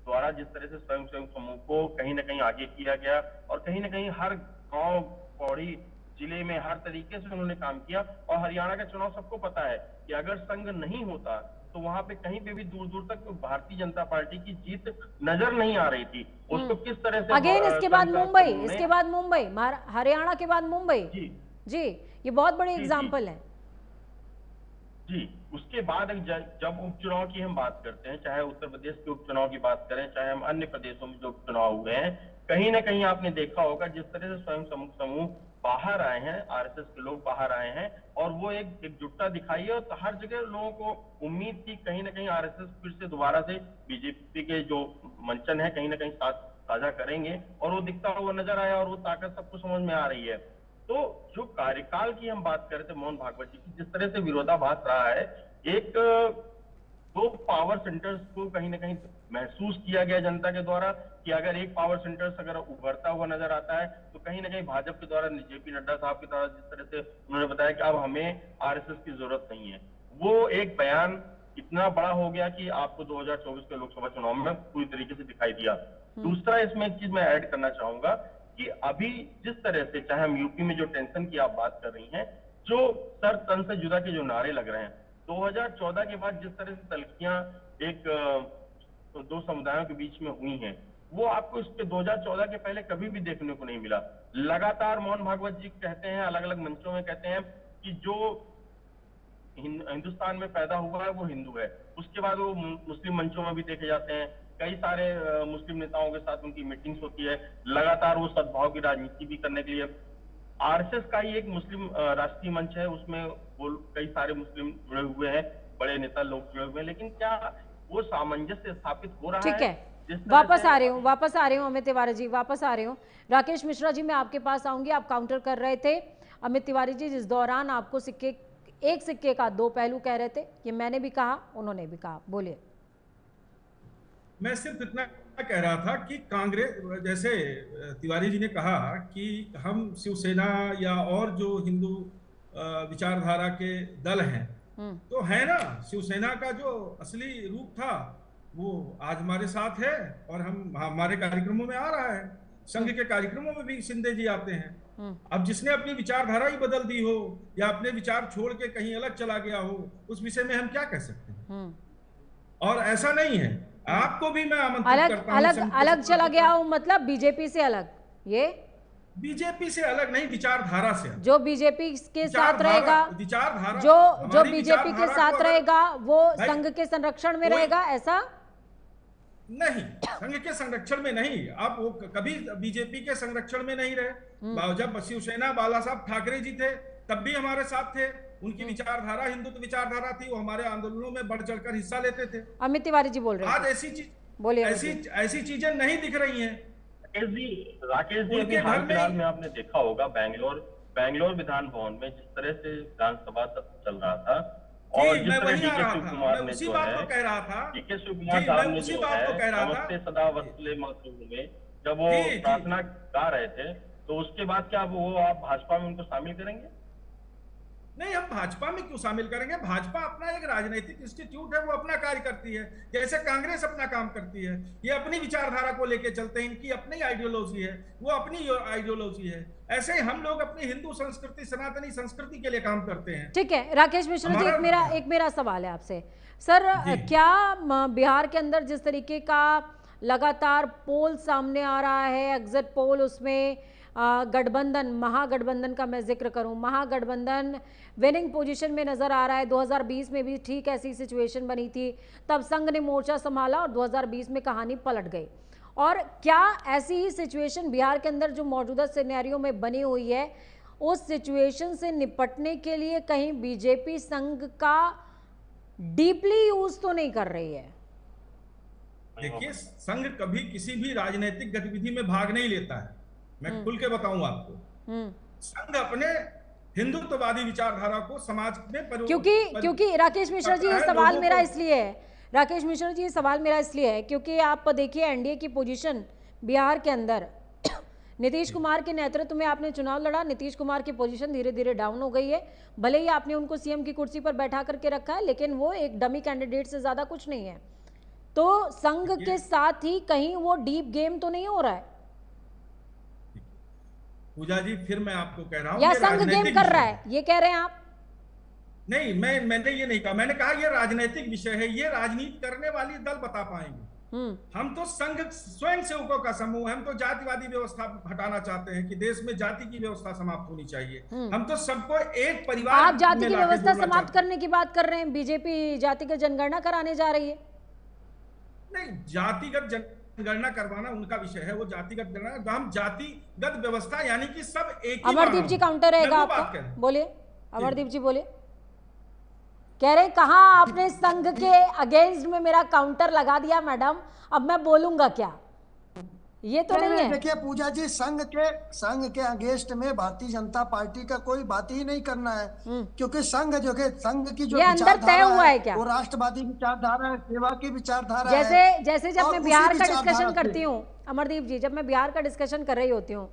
द्वारा जिस तरह से स्वयंसेवक समूह को कहीं ना कहीं आगे किया गया और कहीं ना कहीं हर गांव पौड़ी जिले में हर तरीके से उन्होंने काम किया। और हरियाणा का चुनाव सबको पता है कि अगर संघ नहीं होता तो वहां पे कहीं पे भी दूर दूर तक भारतीय जनता पार्टी की जीत नजर नहीं आ रही थी। उसको किस तरह से अगेन इसके बाद मुंबई, हरियाणा के बाद मुंबई जी, ये बहुत बड़े एग्जाम्पल है जी। उसके बाद जब उपचुनाव की हम बात करते हैं, चाहे उत्तर प्रदेश के उपचुनाव की बात करें, चाहे हम अन्य प्रदेशों में जो उपचुनाव हुए हैं, कहीं ना कहीं आपने देखा होगा जिस तरह से स्वयं समूह बाहर आए हैं, आरएसएस के लोग बाहर आए हैं और वो एक एकजुटता दिखाई है। और हर जगह लोगों को उम्मीद थी कहीं ना कहीं आरएसएस फिर से दोबारा से बीजेपी के जो मंचन है कहीं ना कहीं साथ साझा करेंगे, और वो दिखता हुआ नजर आया और वो ताकत सबको समझ में आ रही है। तो जो कार्यकाल की हम बात कर रहे थे मोहन भागवत जी की, जिस तरह से विरोधाभास रहा है, एक तो पावर सेंटर्स को कहीं ना कहीं महसूस किया गया जनता के द्वारा कि अगर एक पावर सेंटर्स अगर उभरता हुआ नजर आता है तो कहीं ना कहीं भाजपा के द्वारा जेपी नड्डा साहब के द्वारा जिस तरह से उन्होंने बताया कि अब हमें आरएसएस की जरूरत नहीं है, वो एक बयान इतना बड़ा हो गया कि आपको 2024 के लोकसभा चुनाव में पूरी तरीके से दिखाई दिया। दूसरा इसमें एक चीज मैं ऐड करना चाहूंगा कि अभी जिस तरह से चाहे हम यूपी में जो टेंशन की आप बात कर रही हैं, जो सर तन से जुदा के जो नारे लग रहे हैं, 2014 के बाद जिस तरह से तल्खियां एक दो समुदायों के बीच में हुई हैं, वो आपको इसके 2014 के पहले कभी भी देखने को नहीं मिला। लगातार मोहन भागवत जी कहते हैं, अलग अलग मंचों में कहते हैं कि जो हिंदुस्तान में पैदा हुआ है वो हिंदू है। उसके बाद वो मुस्लिम मंचों में भी देखे जाते हैं, कई सारे मुस्लिम नेताओं के साथ उनकी मीटिंग्स होती है, लगातार वो सद्भाव की राजनीति भी करने के लिए। आरएसएस का ही एक मुस्लिम राष्ट्रीय मंच है, उसमें वो कई सारे मुस्लिम जुड़े हुए हैं, बड़े नेता लोग जुड़े हुए हैं, लेकिन क्या वो सामंजस्य स्थापित हो रहा है? ठीक है, वापस आ रही हूँ अमित तिवारी जी, वापस आ रही हूँ। राकेश मिश्रा जी, मैं आपके पास आऊंगी। आप काउंटर कर रहे थे अमित तिवारी जी, जिस दौरान आपको एक सिक्के का दो पहलू कह रहे थे, ये मैंने भी कहा, उन्होंने भी कहा, बोलिए। मैं सिर्फ इतना कह रहा था कि कांग्रेस, जैसे तिवारी जी ने कहा कि हम शिवसेना या और जो हिंदू विचारधारा के दल हैं, तो है ना, शिवसेना का जो असली रूप था वो आज हमारे साथ है और हमारे कार्यक्रमों में आ रहा है। संघ के कार्यक्रमों में भी शिंदे जी आते हैं। अब जिसने अपनी विचारधारा ही बदल दी हो या अपने विचार छोड़ के कहीं अलग चला गया हो, उस विषय में हम क्या कह सकते हैं? और ऐसा नहीं है, आपको भी मैं आमंत्रित करता हूं। अलग चला गया हो मतलब बीजेपी से अलग? ये बीजेपी से अलग नहीं, विचारधारा से। जो बीजेपी के साथ रहेगा, विचारधारा जो बीजेपी के साथ रहेगा वो संघ के संरक्षण में रहेगा, ऐसा नहीं? संघ के संरक्षण में नहीं, आप वो कभी बीजेपी के संरक्षण में नहीं रहे। जब शिवसेना बाला साहब ठाकरे जी थे तब भी हमारे साथ थे, उनकी विचारधारा हिंदुत्व विचारधारा थी, वो हमारे आंदोलनों में बढ़ चढ़कर हिस्सा लेते थे। अमित तिवारी जी बोल रहे हैं, आज ऐसी चीज बोलिए। ऐसी चीजें नहीं दिख रही हैं। राकेश जी, हाल फिलहाल में आपने देखा होगा बैंगलोर विधान भवन में जिस तरह से विधानसभा चल रहा था, और जिस तरह डीके शिव कुमार ने जो है, डीके शिव कुमार साहब ने जो है नमस्ते सदा वत्सले मातृभूमि, जब वो प्रार्थना गा रहे थे, तो उसके बाद क्या वो आप भाजपा में उनको शामिल करेंगे? नहीं, हम भाजपा में क्यों शामिल करेंगे? भाजपा अपना एक राजनीतिक इंस्टीट्यूट है, वो अपना कार्य करती है, जैसे कांग्रेस अपना काम करती है। ये अपनी विचारधारा को लेके चलते हैं, इनकी अपनी आइडियोलॉजी है, वो अपनी आइडियोलॉजी है। ऐसे ही हम लोग अपनी हिंदू संस्कृति, सनातनी संस्कृति के लिए काम करते हैं। ठीक है राकेश मिश्रा जी, एक मेरा सवाल है आपसे सर, क्या बिहार के अंदर जिस तरीके का लगातार पोल सामने आ रहा है, एग्जिट पोल, उसमें गठबंधन, महागठबंधन का मैं जिक्र करूं, महागठबंधन विनिंग पोजीशन में नजर आ रहा है। 2020 में भी ठीक ऐसी सिचुएशन बनी थी, तब संघ ने मोर्चा संभाला और 2020 में कहानी पलट गई। और क्या ऐसी ही सिचुएशन बिहार के अंदर जो मौजूदा सिनेरियो में बनी हुई है, उस सिचुएशन से निपटने के लिए कहीं बीजेपी संघ का डीपली यूज तो नहीं कर रही है? देखिए, संघ कभी किसी भी राजनीतिक गतिविधि में भाग नहीं लेता है, मैं खुल के बताऊं आपको। संघ अपने हिंदुत्ववादी विचारधारा को समाज में क्योंकि राकेश मिश्रा जी, ये सवाल मेरा इसलिए है, राकेश मिश्रा जी, ये सवाल मेरा इसलिए है क्योंकि आप देखिए एनडीए की पोजीशन बिहार के अंदर, नीतीश कुमार के नेतृत्व में आपने चुनाव लड़ा, नीतीश कुमार की पोजीशन धीरे धीरे डाउन हो गई है। भले ही आपने उनको सीएम की कुर्सी पर बैठा करके रखा है, लेकिन वो एक डमी कैंडिडेट से ज्यादा कुछ नहीं है। तो संघ के साथ ही कहीं वो डीप गेम तो नहीं हो रहा है? पूजा जी, फिर मैं आपको कह रहा हूं, या संघ गेम कर रहा है, ये कह रहे हैं आप? नहीं, मैंने ये नहीं कहा, मैंने कहा ये राजनीतिक विषय है, ये राजनीति करने वाली दल बता पाएंगे। हम तो संघ स्वयं सेवकों का समूह है, हम तो जातिवादी व्यवस्था हटाना चाहते हैं कि देश में जाति की व्यवस्था समाप्त होनी चाहिए। हम तो सबको एक परिवार। आप जाति की व्यवस्था समाप्त करने की बात कर रहे हैं, बीजेपी जातिगत जनगणना कराने जा रही है। नहीं, जातिगत जनगणना करवाना उनका विषय है, वो जातिगत जनगणना, हम जातिगत व्यवस्था यानी कि सब एक ही। अमरदीप जी काउंटर रहेगा आपका, बोलिए अमरदीप जी, बोलिए। कह रहे कहा आपने संघ के अगेंस्ट में मेरा काउंटर लगा दिया मैडम, अब मैं बोलूंगा क्या? ये तो नहीं है। देखिए पूजा जी, संघ के अगेंस्ट में भारतीय जनता पार्टी का कोई बात ही नहीं करना है, क्योंकि संघ की जो ये अंदर तय हुआ है क्या? वो राष्ट्रवादी विचारधारा है, सेवा की विचारधारा है। जैसे जब मैं बिहार का डिस्कशन करती करती हूँ अमरदीप जी, जब मैं बिहार का डिस्कशन कर रही होती हूँ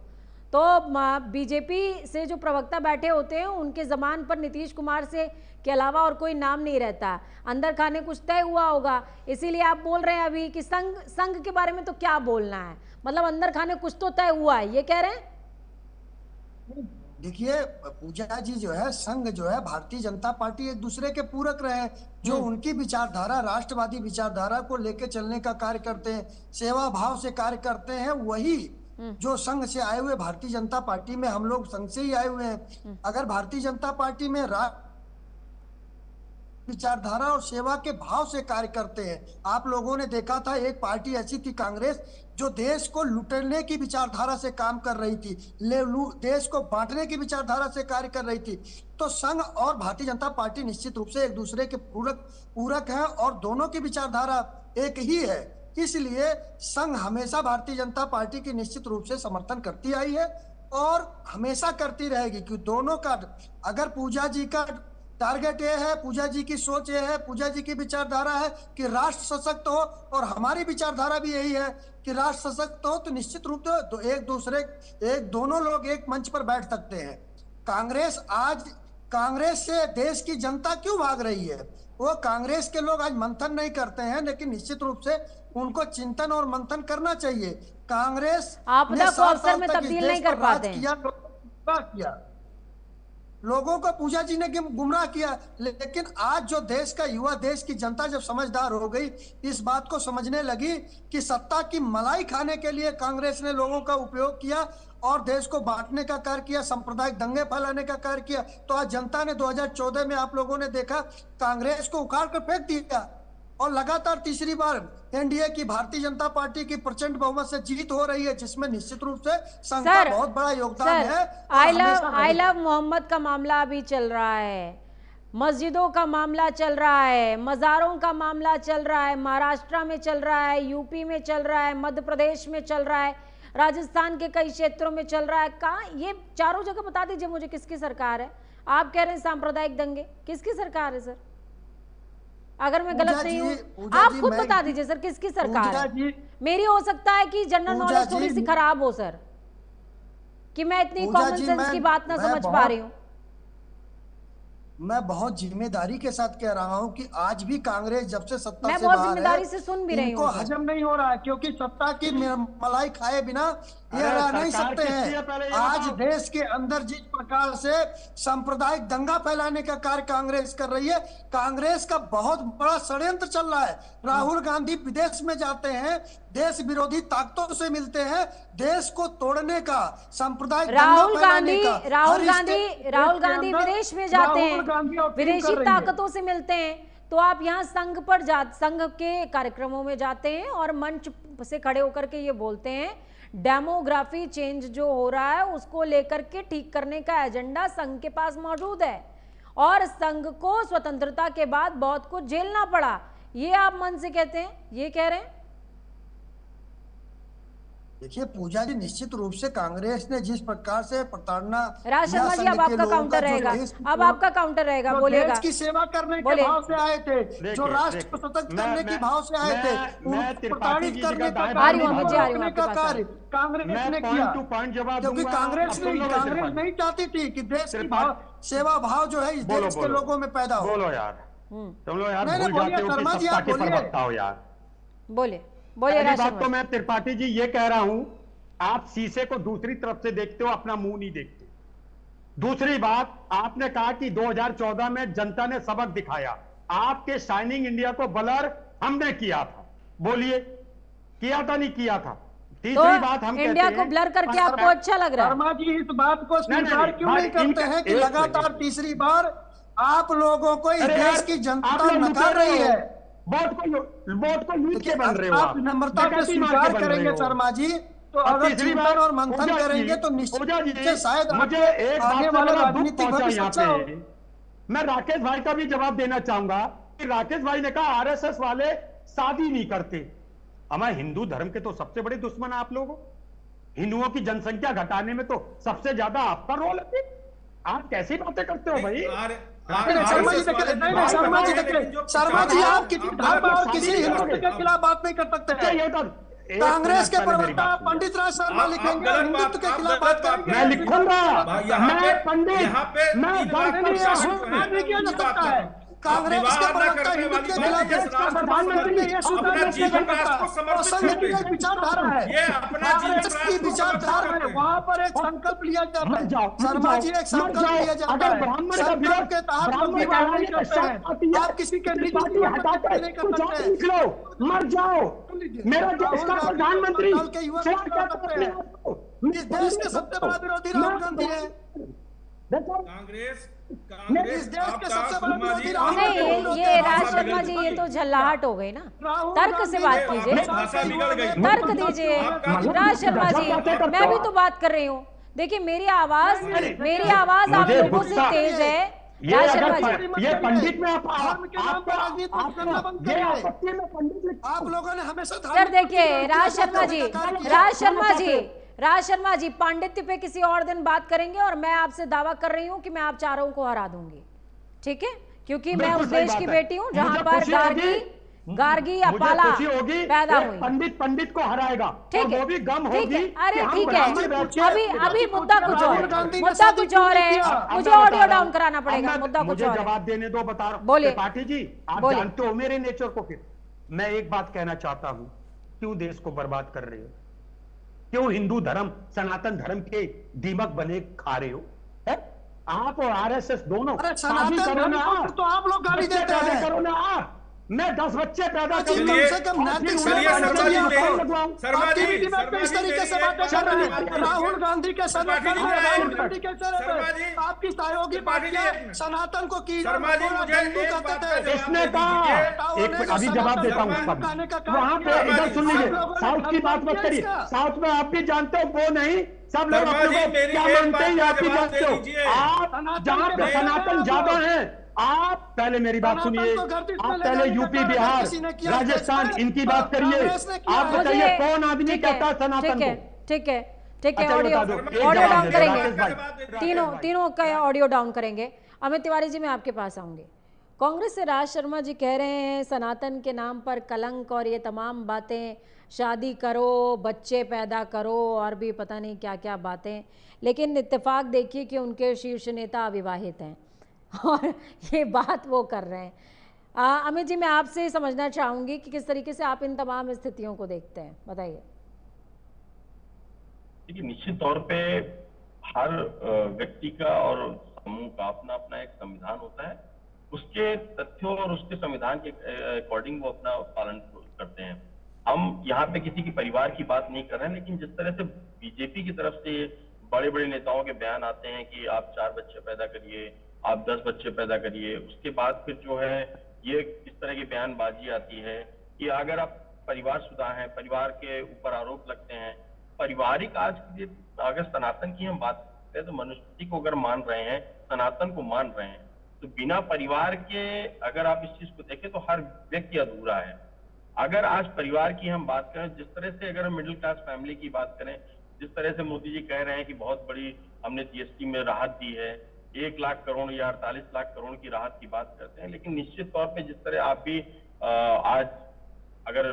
तो बीजेपी से जो प्रवक्ता बैठे होते हैं उनके जबान पर नीतीश कुमार से के अलावा और कोई नाम नहीं रहता। अंदर खाने कुछ तय हुआ होगा, इसीलिए आप बोल रहे हैं अभी कि संघ के बारे में तो क्या बोलना है, मतलब अंदर खाने कुछ तो तय हुआ है, ये कह रहे हैं। देखिए पूजा जी, जो है संघ जो है भारतीय जनता पार्टी एक दूसरे के पूरक रहे हैं, जो उनकी विचारधारा राष्ट्रवादी विचारधारा को लेकर चलने का कार्य करते हैं, सेवा भाव से कार्य करते हैं, वही जो संघ से आए हुए भारतीय जनता पार्टी में, हम लोग संघ से ही आए हुए हैं। अगर भारतीय जनता पार्टी में विचारधारा और सेवा के भाव से कार्य करते हैं, आप लोगों ने देखा था एक पार्टी ऐसी थी कांग्रेस, जो देश को लुटने की विचारधारा से काम कर रही थी, देश को बांटने की विचारधारा से कार्य कर रही थी। तो संघ और भारतीय जनता पार्टी निश्चित रूप से एक दूसरे के पूरक हैं और दोनों की विचारधारा एक ही है। इसलिए संघ हमेशा भारतीय जनता पार्टी की निश्चित रूप से समर्थन करती आई है और हमेशा करती रहेगी, कि दोनों का, अगर पूजा जी का टारगेट ये है, पूजा जी की सोच ये है, पूजा जी की विचारधारा है कि राष्ट्र सशक्त हो, और हमारी विचारधारा भी यही है कि राष्ट्र सशक्त हो, तो निश्चित रूप से तो दोनों लोग एक मंच पर बैठ सकते हैं। कांग्रेस से देश की जनता क्यों भाग रही है? वो कांग्रेस के लोग आज मंथन नहीं करते हैं, लेकिन निश्चित रूप से उनको चिंतन और मंथन करना चाहिए। कांग्रेस आपदा को अवसर में तब्दील नहीं कर पाते हैं, लोगों को पूजा जी ने गुमराह किया, लेकिन आज जो देश का युवा, देश की जनता जब समझदार हो गई, इस बात को समझने लगी कि सत्ता की मलाई खाने के लिए कांग्रेस ने लोगों का उपयोग किया और देश को बांटने का कार्य किया, सांप्रदायिक दंगे फैलाने का कार्य किया, तो आज जनता ने 2014 में आप लोगों ने देखा कांग्रेस को उखाड़ कर फेंक दिया और लगातार तीसरी बार एनडीए की, भारतीय जनता पार्टी की प्रचंड बहुमत से जीत हो रही है, जिसमें निश्चित रूप से संघ का बहुत बड़ा योगदान है। आई लव मोहम्मद का मामला अभी चल रहा है, मस्जिदों का मामला चल रहा है, मज़ारों का मामला चल रहा है, महाराष्ट्र में चल रहा है, यूपी में चल रहा है, मध्य प्रदेश में चल रहा है, राजस्थान के कई क्षेत्रों में चल रहा है। कहाँ ये चारों जगह बता दीजिए मुझे किसकी सरकार है? आप कह रहे हैं सांप्रदायिक दंगे, किसकी सरकार है सर? अगर मैं गलत नहीं हूँ आप खुद बता दीजिए सर, किसकी सरकार है? मेरी हो सकता है कि जनरल नॉलेज थोड़ी सी खराब हो सर, कि मैं इतनी कॉमन सेंस की बात ना समझ पा रही हूँ। मैं बहुत जिम्मेदारी के साथ कह रहा हूं कि आज भी कांग्रेस जब से सत्ता मैं से बहुत बाहर जिम्मेदारी से सुन भी रही हूं, इनको हजम नहीं हो रहा है, क्योंकि सत्ता की मलाई खाए बिना ये रह नहीं सकते हैं। आज देश के अंदर जिस प्रकार से सांप्रदायिक दंगा फैलाने का कार्य कांग्रेस कर रही है, कांग्रेस का बहुत बड़ा षड्यंत्र चल रहा है। राहुल गांधी विदेश में जाते हैं, देश विरोधी ताकतों से मिलते हैं, देश को तोड़ने का, सांप्रदायिक राहुल गांधी विदेश में जाते हैं, विदेशी ताकतों से मिलते हैं, तो आप यहाँ संघ के कार्यक्रमों में जाते हैं और मंच से खड़े होकर के ये बोलते हैं डेमोग्राफी चेंज जो हो रहा है उसको लेकर के ठीक करने का एजेंडा संघ के पास मौजूद है और संघ को स्वतंत्रता के बाद बहुत कुछ झेलना पड़ा, ये आप मन से कहते हैं, ये कह रहे हैं? देखिए पूजा जी, निश्चित रूप से कांग्रेस ने जिस प्रकार से प्रताड़ना, राज शर्मा जी अब आपका काउंटर रहेगा, अब आपका काउंटर रहेगा, बोलिएगा। देश की सेवा करने के भाव से आए थे, जो राष्ट्र को सशक्त करने की भाव से आए थे, प्रताड़ित करने का कार्य कांग्रेस ने किया, क्योंकि कांग्रेस नहीं चाहती थी कि देश की सेवा भाव जो है इस देश के लोगों में पैदा हो। बोलो यार, तुम लोग यार भूल जाते हो कि सत्ता के प्रवक्ता हो यार। बोले पहली बात तो मैं त्रिपाठी जी ये कह रहा हूं, आप शीशे को दूसरी तरफ से देखते हो, अपना मुंह नहीं देखते। दूसरी बात, आपने कहा कि 2014 में जनता ने सबक दिखाया, आपके शाइनिंग इंडिया को ब्लर हमने किया था, बोलिए किया था नहीं किया था? तीसरी बात, हम इंडिया को ब्लर करके आपको अच्छा लग रहा है? शर्मा जी इस बात को स्वीकार क्यों नहीं करते हैं कि लगातार तीसरी बार आप लोगों को इस देश की जनता नकार रही है? वोट को लूट के बन रहे हो आप नम्रता से स्वीकार करेंगे शर्मा जी, तो अगर चिंतन और मंथन करेंगे तो निश्चित से शायद मुझे एक आगे वाला राजनीतिक भविष्य अच्छा हो। मैं राकेश भाई का भी जवाब देना चाहूंगा कि राकेश भाई ने कहा आरएसएस वाले शादी नहीं करते। हमारे हिंदू धर्म के तो सबसे बड़े दुश्मन आप लोग हो। हिंदुओं की जनसंख्या घटाने में तो सबसे ज्यादा आपका रोल है। आप कैसी बातें करते हो भाई? शर्मा जी देखिए, नहीं शर्मा जी देखिए, शर्मा जी आप किसी धर्म और किसी हिंदुत्व के खिलाफ बात नहीं कर सकते हैं। कांग्रेस के प्रवक्ता पंडित राज शर्मा लिखेंगे और हिंदुत्व के खिलाफ बात करेंगे। मैं लिखूंगा, मैं पंडित, मैं नहीं किया जा सकता है। कांग्रेस के प्रवक्ता हिंदुत्व के खिलाफ प्रधानमंत्री ये विचारधारा है, ये अपना कांग्रेस की विचारधारा है, वहाँ पर एक संकल्प लिया जाता है। शर्मा जी एक संकल्प लिया जाता है, संकल्प के तहत लोग विवाह नहीं करते हैं। आप किसी के निजी नहीं कर सकते। मर जाओ, मेरा देश का प्रधानमंत्री इस देश के सबसे बड़ा विरोधी राहुल गांधी है। कांग्रेस इस देश के सबसे बड़ा विरोधी राहुल नहीं, ये राज शर्मा जी, ये तो झल्लाहट हो गई ना। तर्क से बात कीजिए, तर्क दीजिए। राज शर्मा जी, मैं भी तो बात कर रही हूँ। देखिए मेरी आवाज आप लोगों से तेज है। राज शर्मा जी, ये पंडित में आप लोगों ने हमेशा सर देखिए राज शर्मा जी पांडित्य पे किसी और दिन बात करेंगे, और मैं आपसे दावा कर रही हूँ कि मैं आप चारों को हरा दूंगी, ठीक है? क्योंकि मैं उस देश की बेटी हूँ जहां पर गार्गी या पाला पैदा हुई। पंडित को हराएगा, ठीक है, वो भी गम होगी। अरे ठीक है, अभी मुद्दा कुछ और है, मुझे ऑडियो डाउन कराना पड़ेगा। मुद्दा कुछ और है, जवाब देने दो, बता रहा हूँ। बोलिए त्रिपाठी जी, आप जानते हो मेरे नेचर को। फिर मैं एक बात कहना चाहता हूँ, क्यों देश को बर्बाद कर रहे हो? क्यों हिंदू धर्म, सनातन धर्म के दीमक बने खा रहे हो? है आप और आरएसएस दोनों शादी करो ना। आप तो आप लोग गाली देते हैं। करो ना आप, मैं 10 बच्चे पैदा कम से कम नैतिक इस तरीके से बातें कर रहे हैं। राहुल गांधी के संगठन में राहुल गांधी के आपकी सहयोगी पार्टियां सनातन को की कहते थे। इसने कहा, अभी जवाब देता हूँ उसका। वहां पे इधर सुन लीजिए, साउथ की बात मत करिए। साउथ में आप भी जानते हो, वो नहीं, सब लोग अपने को क्या मानते हैं आप भी जानते हो। आप जहां पे सनातन ज्यादा है, आप पहले मेरी बात सुनिए। आप पहले यूपी, बिहार, राजस्थान, इनकी बात करिए। आप बताइए कौन आदमी कहता है सनातन को? ठीक है, ऑडियो डाउन करेंगे, तीनों का ऑडियो डाउन करेंगे। अमित तिवारी जी, मैं आपके पास आऊंगी। कांग्रेस से राज शर्मा जी कह रहे हैं सनातन के नाम पर कलंक और ये तमाम बातें, शादी करो, बच्चे पैदा करो, और भी पता नहीं क्या क्या बातें। लेकिन इत्तेफाक देखिए कि उनके शीर्ष नेता अविवाहित हैं और ये बात वो कर रहे हैं। अमित जी, मैं आपसे समझना चाहूंगी कि किस तरीके से आप इन तमाम स्थितियों को देखते हैं, बताइए। देखिए, निश्चित तौर पे हर व्यक्ति का और समूह का अपना अपना एक संविधान होता है। उसके तथ्यों और उसके संविधान के अकॉर्डिंग वो अपना पालन करते हैं। हम यहाँ पे किसी के परिवार की बात नहीं कर रहे हैं, लेकिन जिस तरह से बीजेपी की तरफ से बड़े बड़े नेताओं के बयान आते हैं कि आप 4 बच्चे पैदा करिए, आप 10 बच्चे पैदा करिए, उसके बाद फिर जो है ये इस तरह की बयानबाजी आती है कि अगर आप परिवार शुदा हैं, परिवार के ऊपर आरोप लगते हैं। पारिवारिक आज की अगर सनातन की हम बात करते हैं तो मनुस्मृति को अगर मान रहे हैं, सनातन को मान रहे हैं, तो बिना परिवार के अगर आप इस चीज को देखें तो हर व्यक्ति अधूरा है। अगर आज परिवार की हम बात करें, जिस तरह से अगर हम मिडिल क्लास फैमिली की बात करें, जिस तरह से मोदी जी कह रहे हैं कि बहुत बड़ी हमने जीएसटी में राहत दी है, 1 लाख करोड़ या 48 लाख करोड़ की राहत की बात करते हैं, लेकिन निश्चित तौर पे जिस तरह आप भी आज अगर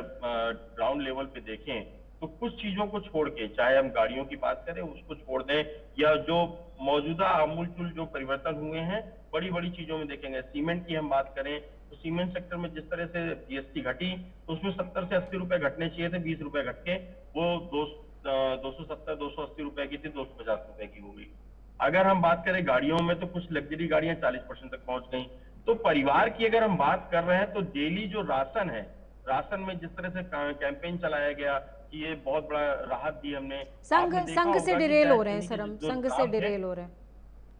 ग्राउंड लेवल पे देखें तो कुछ चीजों को छोड़ के, चाहे हम गाड़ियों की बात करें उसको छोड़ दें, या जो मौजूदा अमूलचूल जो परिवर्तन हुए हैं बड़ी बड़ी चीजों में देखेंगे। सीमेंट की हम बात करें तो सीमेंट सेक्टर में जिस तरह से जीएसटी घटी तो उसमें 70 से 80 रुपए घटने चाहिए थे, 20 रुपए घट के वो 280 रुपए की थी, 250 रुपए की हो गई। अगर हम बात करें गाड़ियों में तो कुछ लग्जरी गाड़ियां 40% तक पहुंच गई। तो परिवार की अगर हम बात कर रहे हैं तो डेली जो राशन है, राशन में जिस तरह से कैंपेन चलाया गया कि ये बहुत बड़ा राहत दी हमने, संघ से डिरेल हो रहे हैं सर, हम संघ से डिरेल हो रहे हैं।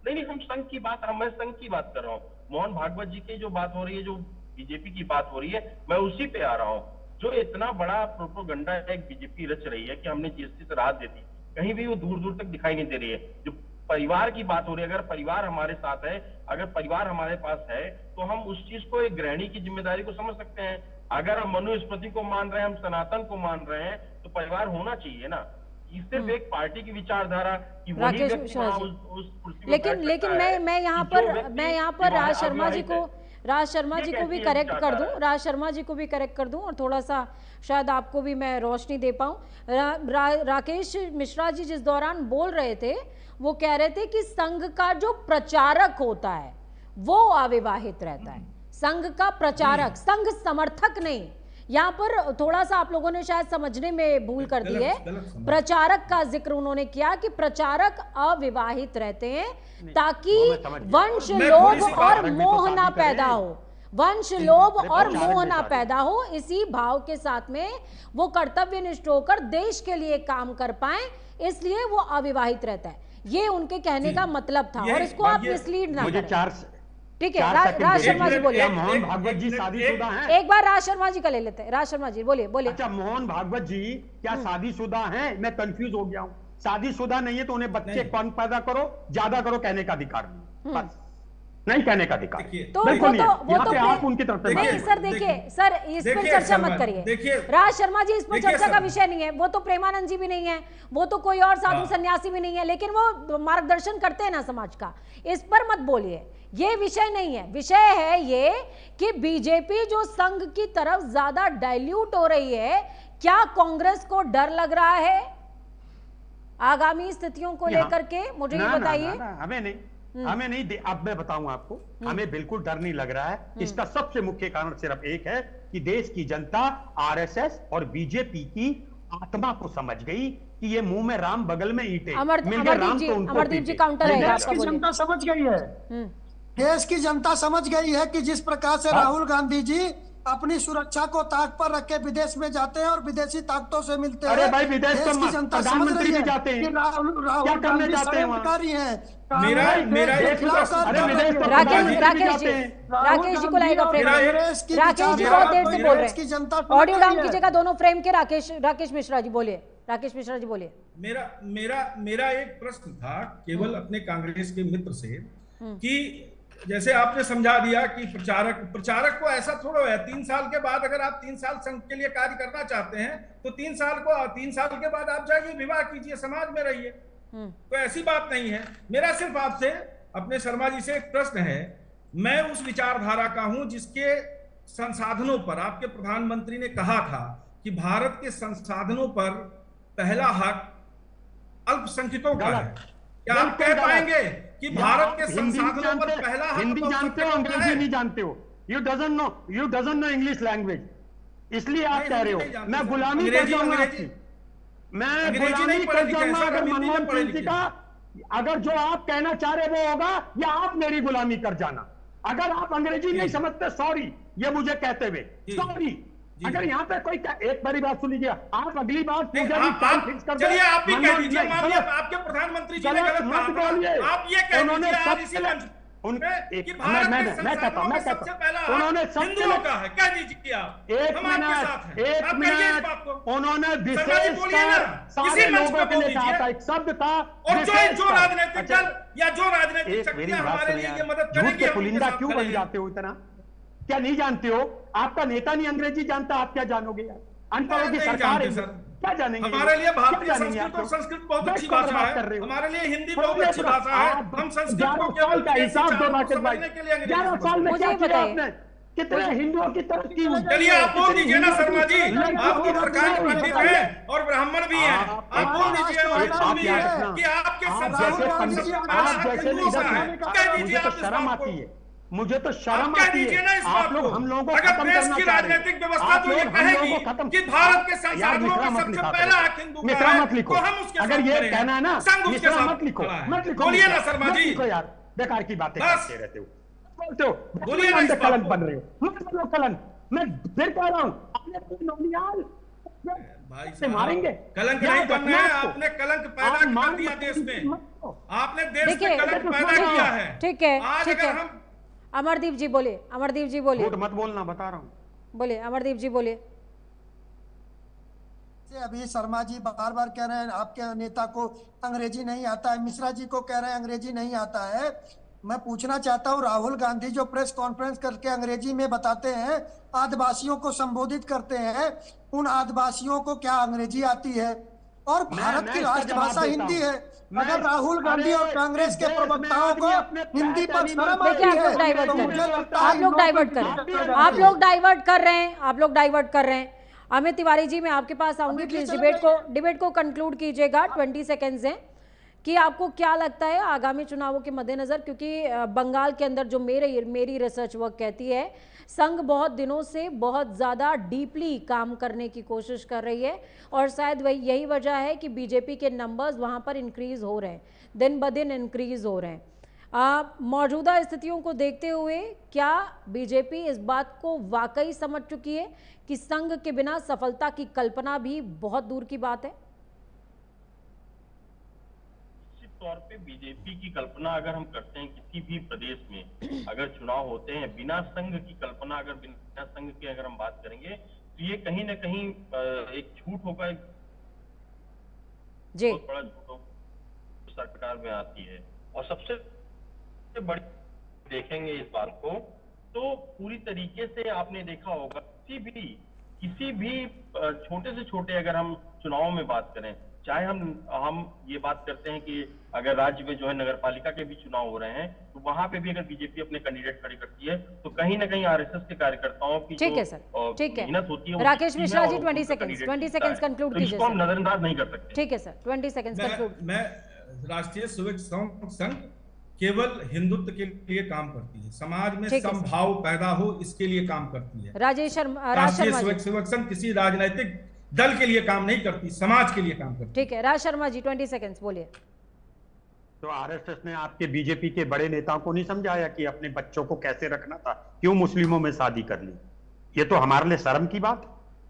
नहीं, हम संघ की बात, मैं संघ की बात कर रहा हूँ। मोहन भागवत जी की जो बात हो रही है, जो बीजेपी की बात हो रही है, मैं उसी पे आ रहा हूँ। जो इतना बड़ा प्रोपोगंडा एक बीजेपी रच रही है कि हमने जीएसटी से राहत दे दी, कहीं भी वो दूर दूर तक दिखाई नहीं दे रही है। जो परिवार की बात हो रही है, अगर परिवार हमारे साथ है, अगर परिवार हमारे पास है, तो हम उस चीज को एक गृहिणी की जिम्मेदारी को समझ सकते हैं। अगर हम मनुस्मृति को मान रहे हैं, हम सनातन को मान रहे हैं, तो परिवार होना चाहिए ना। सिर्फ एक पार्टी की विचारधारा कि वही राकेश व्यक्ति मिश्रा वहाँ जी, उस कुर्सी पर लेकिन बैठ लेकिन सकता है मैं यहाँ कि जो पर व्यक्ति मैं यहाँ पर राज शर्मा जी विवाहित को है। राज शर्मा जी को भी कैसी करेक्ट कर दूं, विचारधारा है? राज शर्मा जी को भी करेक्ट कर दूं और थोड़ा सा शायद आपको भी मैं रोशनी दे पाऊं। राकेश मिश्रा जी जिस दौरान बोल रहे थे वो कह रहे थे कि संघ का जो प्रचारक होता है वो अविवाहित रहता है, संघ का प्रचारक, संघ समर्थक नहीं। यहाँ पर थोड़ा सा आप लोगों ने शायद समझने में भूल कर दी है। प्रचारक का जिक्र उन्होंने किया कि प्रचारक अविवाहित रहते हैं ताकि वंश लोभ और मोह ना पैदा हो, वंश लोभ और मोह ना पैदा हो। इसी भाव के साथ में वो कर्तव्यनिष्ठ होकर देश के लिए काम कर पाए, इसलिए वो अविवाहित रहता है। ये उनके कहने का मतलब था और इसको आप मिसलीड ना करें। ठीक है, राज शर्मा जी बोलिए। मोहन भागवत जी शादीशुदा हैं? एक बार राज शर्मा जी का ले लेते हैं। राज शर्मा जी बोलिए बोलिए। अच्छा, मोहन भागवत जी क्या शादीशुदा हैं? मैं कंफ्यूज हो गया हूं। शादीशुदा नहीं है तो उन्हें बच्चे कौन पैदा करो, ज्यादा करो कहने का अधिकार नहीं, बस नहीं कहने का अधिकार। तो बिल्कुल नहीं है। वो यहाँ तो पे आप उनकी तरफ से नहीं सर, देखिए सर, इस पर चर्चा मत करिए। राज शर्मा जी, इस पर चर्चा का विषय नहीं है। वो तो प्रेमानंद जी भी नहीं है, वो तो कोई और साधु सन्यासी भी नहीं है, लेकिन वो मार्गदर्शन करते हैं ना समाज का। इस पर मत बोलिए, ये विषय नहीं है। विषय है ये कि बीजेपी जो संघ की तरफ ज्यादा डाइल्यूट हो रही है, क्या कांग्रेस को डर लग रहा है आगामी स्थितियों को लेकर के? मुझे ये बताइए। हमें नहीं, अब मैं बताऊं आपको, हमें बिल्कुल डर नहीं लग रहा है। इसका सबसे मुख्य कारण सिर्फ एक है कि देश की जनता आरएसएस और बीजेपी की आत्मा को समझ गई कि ये मुंह में राम बगल में ईंटे। अमरदीप जी काउंटर है। देश की जनता समझ गई है, देश की जनता समझ गई है कि जिस प्रकार से राहुल गांधी जी अपनी सुरक्षा को ताक पर रख के विदेश में जाते हैं और विदेशी ताकतों से मिलते हैं। अरे भाई, विदेश तो प्रधानमंत्री भी जाते हैं, राहुल करने जाते हैं वहाँ? राकेश जी को लाएगा फ्रेम। राकेश जी बहुत देर से बोल रहे हैं, ऑडियो डाउन कीजिएगा दोनों फ्रेम के। राकेश मिश्रा जी बोलिए। राकेश मिश्रा जी बोलिए। मेरा एक प्रश्न था केवल अपने कांग्रेस के मित्र से कि जैसे आपने समझा दिया कि प्रचारक को ऐसा थोड़ा है, 3 साल के बाद अगर आप 3 साल संघ के लिए कार्य करना चाहते हैं तो 3 साल के बाद आप जाइए, विवाह कीजिए, समाज में रहिए, तो ऐसी बात नहीं है। मेरा सिर्फ आपसे, अपने शर्मा जी से एक प्रश्न है। मैं उस विचारधारा का हूं जिसके संसाधनों पर आपके प्रधानमंत्री ने कहा था कि भारत के संसाधनों पर पहला हक अल्पसंख्यकों का है। क्या आप कह पाएंगे कि भारत के संसाधनों पर पहला हक? हिंदी जानते हो, अंग्रेजी नहीं जानते हो। You doesn't know English language, इसलिए आप कह रहे हो मैं गुलामी कर जाऊंगा आपकी, मैं गुलामी कर जाऊंगा अगर मनमोहन सिंह जी का, अगर जो आप कहना चाह रहे वो होगा या आप मेरी गुलामी कर जाना। अगर आप अंग्रेजी नहीं समझते, सॉरी, ये मुझे कहते हुए सॉरी। अगर यहाँ पे कोई एक बारी बात सुन लीजिए, आप अगली बार पूजा भी टाइम फिक्स कर दो। चलिए आप भी कह दीजिए, मानिए आपके प्रधानमंत्री जी ने गलत मत बोलिए। आप ये कह दीजिए आज इसी मंच कि भारत के संसाधनों में सबसे पहला उन्होंने हिंदुओं का है, कह दीजिए आप। एक मिनट उन्होंने विशेष सारे लोगों के लिए कहा था, एक शब्द था, और जो राजनीतिक दल या जो राजनीतिक शक्तियां हमारे लिए ये मदद करेंगे, पुलिंदा क्यों बन जाते हो इतना? क्या नहीं जानते हो? आपका नेता नहीं अंग्रेजी जानता, आप क्या जानोगे यार? अनपढ़ों की सरकार है, क्या जानेंगे? हमारे लिए भारतीय संस्कृत और संस्कृत बहुत अच्छी भाषा है, हमारे लिए हिंदी बहुत अच्छी भाषा है। हम संस्कृत को केवल का हिसाब दो राकेश भाई, 11 साल में क्या किया आपने? कितने हिंदुओं की तरक्की हुई? चलिए आप बोल दीजिए ना शर्मा जी, आप तो सरकारी पंडित हैं और ब्राह्मण भी हैं, आप बोल दीजिए कि आपके शर्म आती है, मुझे तो शर्म आती है। आप लोग हम लोगों को खत्म करना की राजनीतिक व्यवस्था तो ये कहेगी कि भारत के संसाधनों का सबसे पहला हक हिंदू का है, मत लिखो। तो हम उसके अगर ये कहना है ना, मत लिखो, मत लिखो। बोलिए ना शर्मा जी यार, बेकार की बातें करते रहते हो, बोलते हो, बोलिए ना, कलंक बन रहे हो, मत बोलो कलंक। मैं फिर कह रहा हूँ, भाई से मारेंगे। कलंक नहीं बनना है, आपने कलंक पैदा कर दिया देश में, आपने देश में कलंक पैदा किया है। ठीक है, आज ठीक अगर है। हम अमरदीप जी बोले, अमरदीप जी बोले, मत बोलना, बता रहा हूँ, बोले अमरदीप जी बोले। अभी शर्मा जी बार बार कह रहे हैं आपके नेता को अंग्रेजी नहीं आता है, मिश्रा जी को कह रहे हैं अंग्रेजी नहीं आता है। मैं पूछना चाहता हूँ, राहुल गांधी जो प्रेस कॉन्फ्रेंस करके अंग्रेजी में बताते हैं, आदिवासियों को संबोधित करते हैं, उन आदिवासियों को क्या अंग्रेजी आती है? और भारत की इसका जवाब राष्ट्रभाषा देता हिंदी हूं। है। अगर राहुल गांधी और कांग्रेस के प्रवक्ताओं को हिंदी पर शर्म देखिए, आती आप लोग है डाइवर्ट तो कर मुझे रहे हैं, लगता है आप लोग डाइवर्ट कर रहे हैं, आप लोग डाइवर्ट कर रहे हैं, आप लोग डाइवर्ट कर रहे हैं। अमित तिवारी जी, मैं आपके पास आऊंगी, प्लीज डिबेट को कंक्लूड कीजिएगा। 20 सेकेंड्स हैं कि आपको क्या लगता है आगामी चुनावों के मद्देनजर, क्योंकि बंगाल के अंदर जो मेरी रिसर्च वर्क कहती है, संघ बहुत दिनों से बहुत ज़्यादा डीपली काम करने की कोशिश कर रही है और शायद वही यही वजह है कि बीजेपी के नंबर्स वहाँ पर इंक्रीज हो रहे हैं, दिन ब दिन इंक्रीज हो रहे हैं। मौजूदा स्थितियों को देखते हुए क्या बीजेपी इस बात को वाकई समझ चुकी है कि संघ के बिना सफलता की कल्पना भी बहुत दूर की बात है? तौर पे बीजेपी की कल्पना अगर हम करते हैं किसी भी प्रदेश में, अगर चुनाव होते हैं बिना संघ की कल्पना, अगर बिना संघ की अगर हम बात करेंगे तो ये कहीं ना कहीं एक झूठ होगा, एक बहुत बड़ा झूठ होगा सरकार में आती है। और सबसे बड़ी देखेंगे इस बात को तो पूरी तरीके से आपने देखा होगा किसी भी छोटे से छोटे अगर हम चुनावों में बात करें, चाहे हम ये बात करते हैं कि अगर राज्य में जो है नगर पालिका के भी चुनाव हो रहे हैं तो वहां पे भी अगर बीजेपी अपने कैंडिडेट खड़े करती है तो कहीं ना कहीं आरएसएस के कार्यकर्ताओं की ठीक है सर, ठीक है, मेहनत होती है। राकेश मिश्रा जी 20 सेकंड्स कंक्लूड कीजिए। इसको हम नजरअंदाज नहीं कर सकते। ठीक है सर, 20 सेकंड्स कंक्लूड। मैं राष्ट्रीय स्वयं संघ केवल हिंदुत्व के लिए काम करती है, समाज में समभाव पैदा हो इसके लिए काम करती है। राष्ट्रीय स्वयं संघ किसी राजनीतिक दल के लिए काम नहीं करती, समाज के लिए काम करती। ठीक है, राज शर्मा जी 20 सेकंड्स बोलिए। तो आरएसएस ने आपके बीजेपी के बड़े नेताओं को नहीं समझाया कि अपने बच्चों को कैसे रखना था, क्यों मुस्लिमों में शादी कर ली? ये तो हमारे लिए शर्म की बात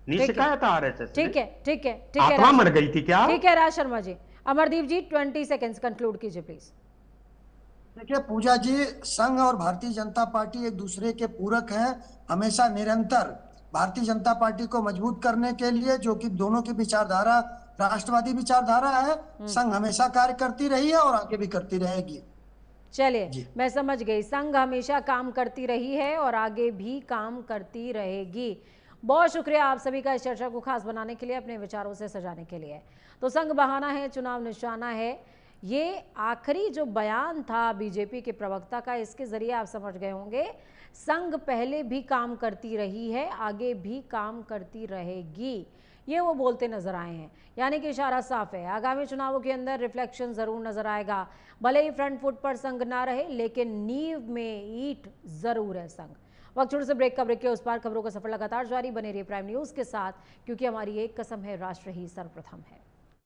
नहीं सिखाया था आरएसएस। ठीक है, ठीक है, ठीक है, आत्मा मर गई थी क्या? ठीक है राज शर्मा जी। अमरदीप जी 20 सेकंड्स कंक्लूड कीजिए प्लीज। देखिए पूजा जी, संघ और भारतीय जनता पार्टी एक दूसरे के पूरक हैं। हमेशा निरंतर भारतीय जनता पार्टी को मजबूत करने के लिए, जो कि दोनों की विचारधारा राष्ट्रवादी विचारधारा है, संघ हमेशा कार्य करती रही है और आगे भी करती रहेगी। चलिए, मैं समझ गई, संघ हमेशा काम करती रही है और आगे भी काम करती रहेगी। बहुत शुक्रिया आप सभी का इस चर्चा को खास बनाने के लिए, अपने विचारों से सजाने के लिए। तो संघ बहाना है, चुनाव निशाना है, ये आखिरी जो बयान था बीजेपी के प्रवक्ता का, इसके जरिए आप समझ गए होंगे संघ पहले भी काम करती रही है, आगे भी काम करती रहेगी, ये वो बोलते नजर आए हैं। यानी कि इशारा साफ है, आगामी चुनावों के अंदर रिफ्लेक्शन जरूर नजर आएगा। भले ही फ्रंट फुट पर संघ ना रहे, लेकिन नींव में ईंट जरूर है संघ। वक्त छोटे से ब्रेक के उस पार, खबरों का सफर लगातार जारी, बने रहिए प्राइम न्यूज के साथ, क्योंकि हमारी एक कसम है, राष्ट्र ही सर्वप्रथम है।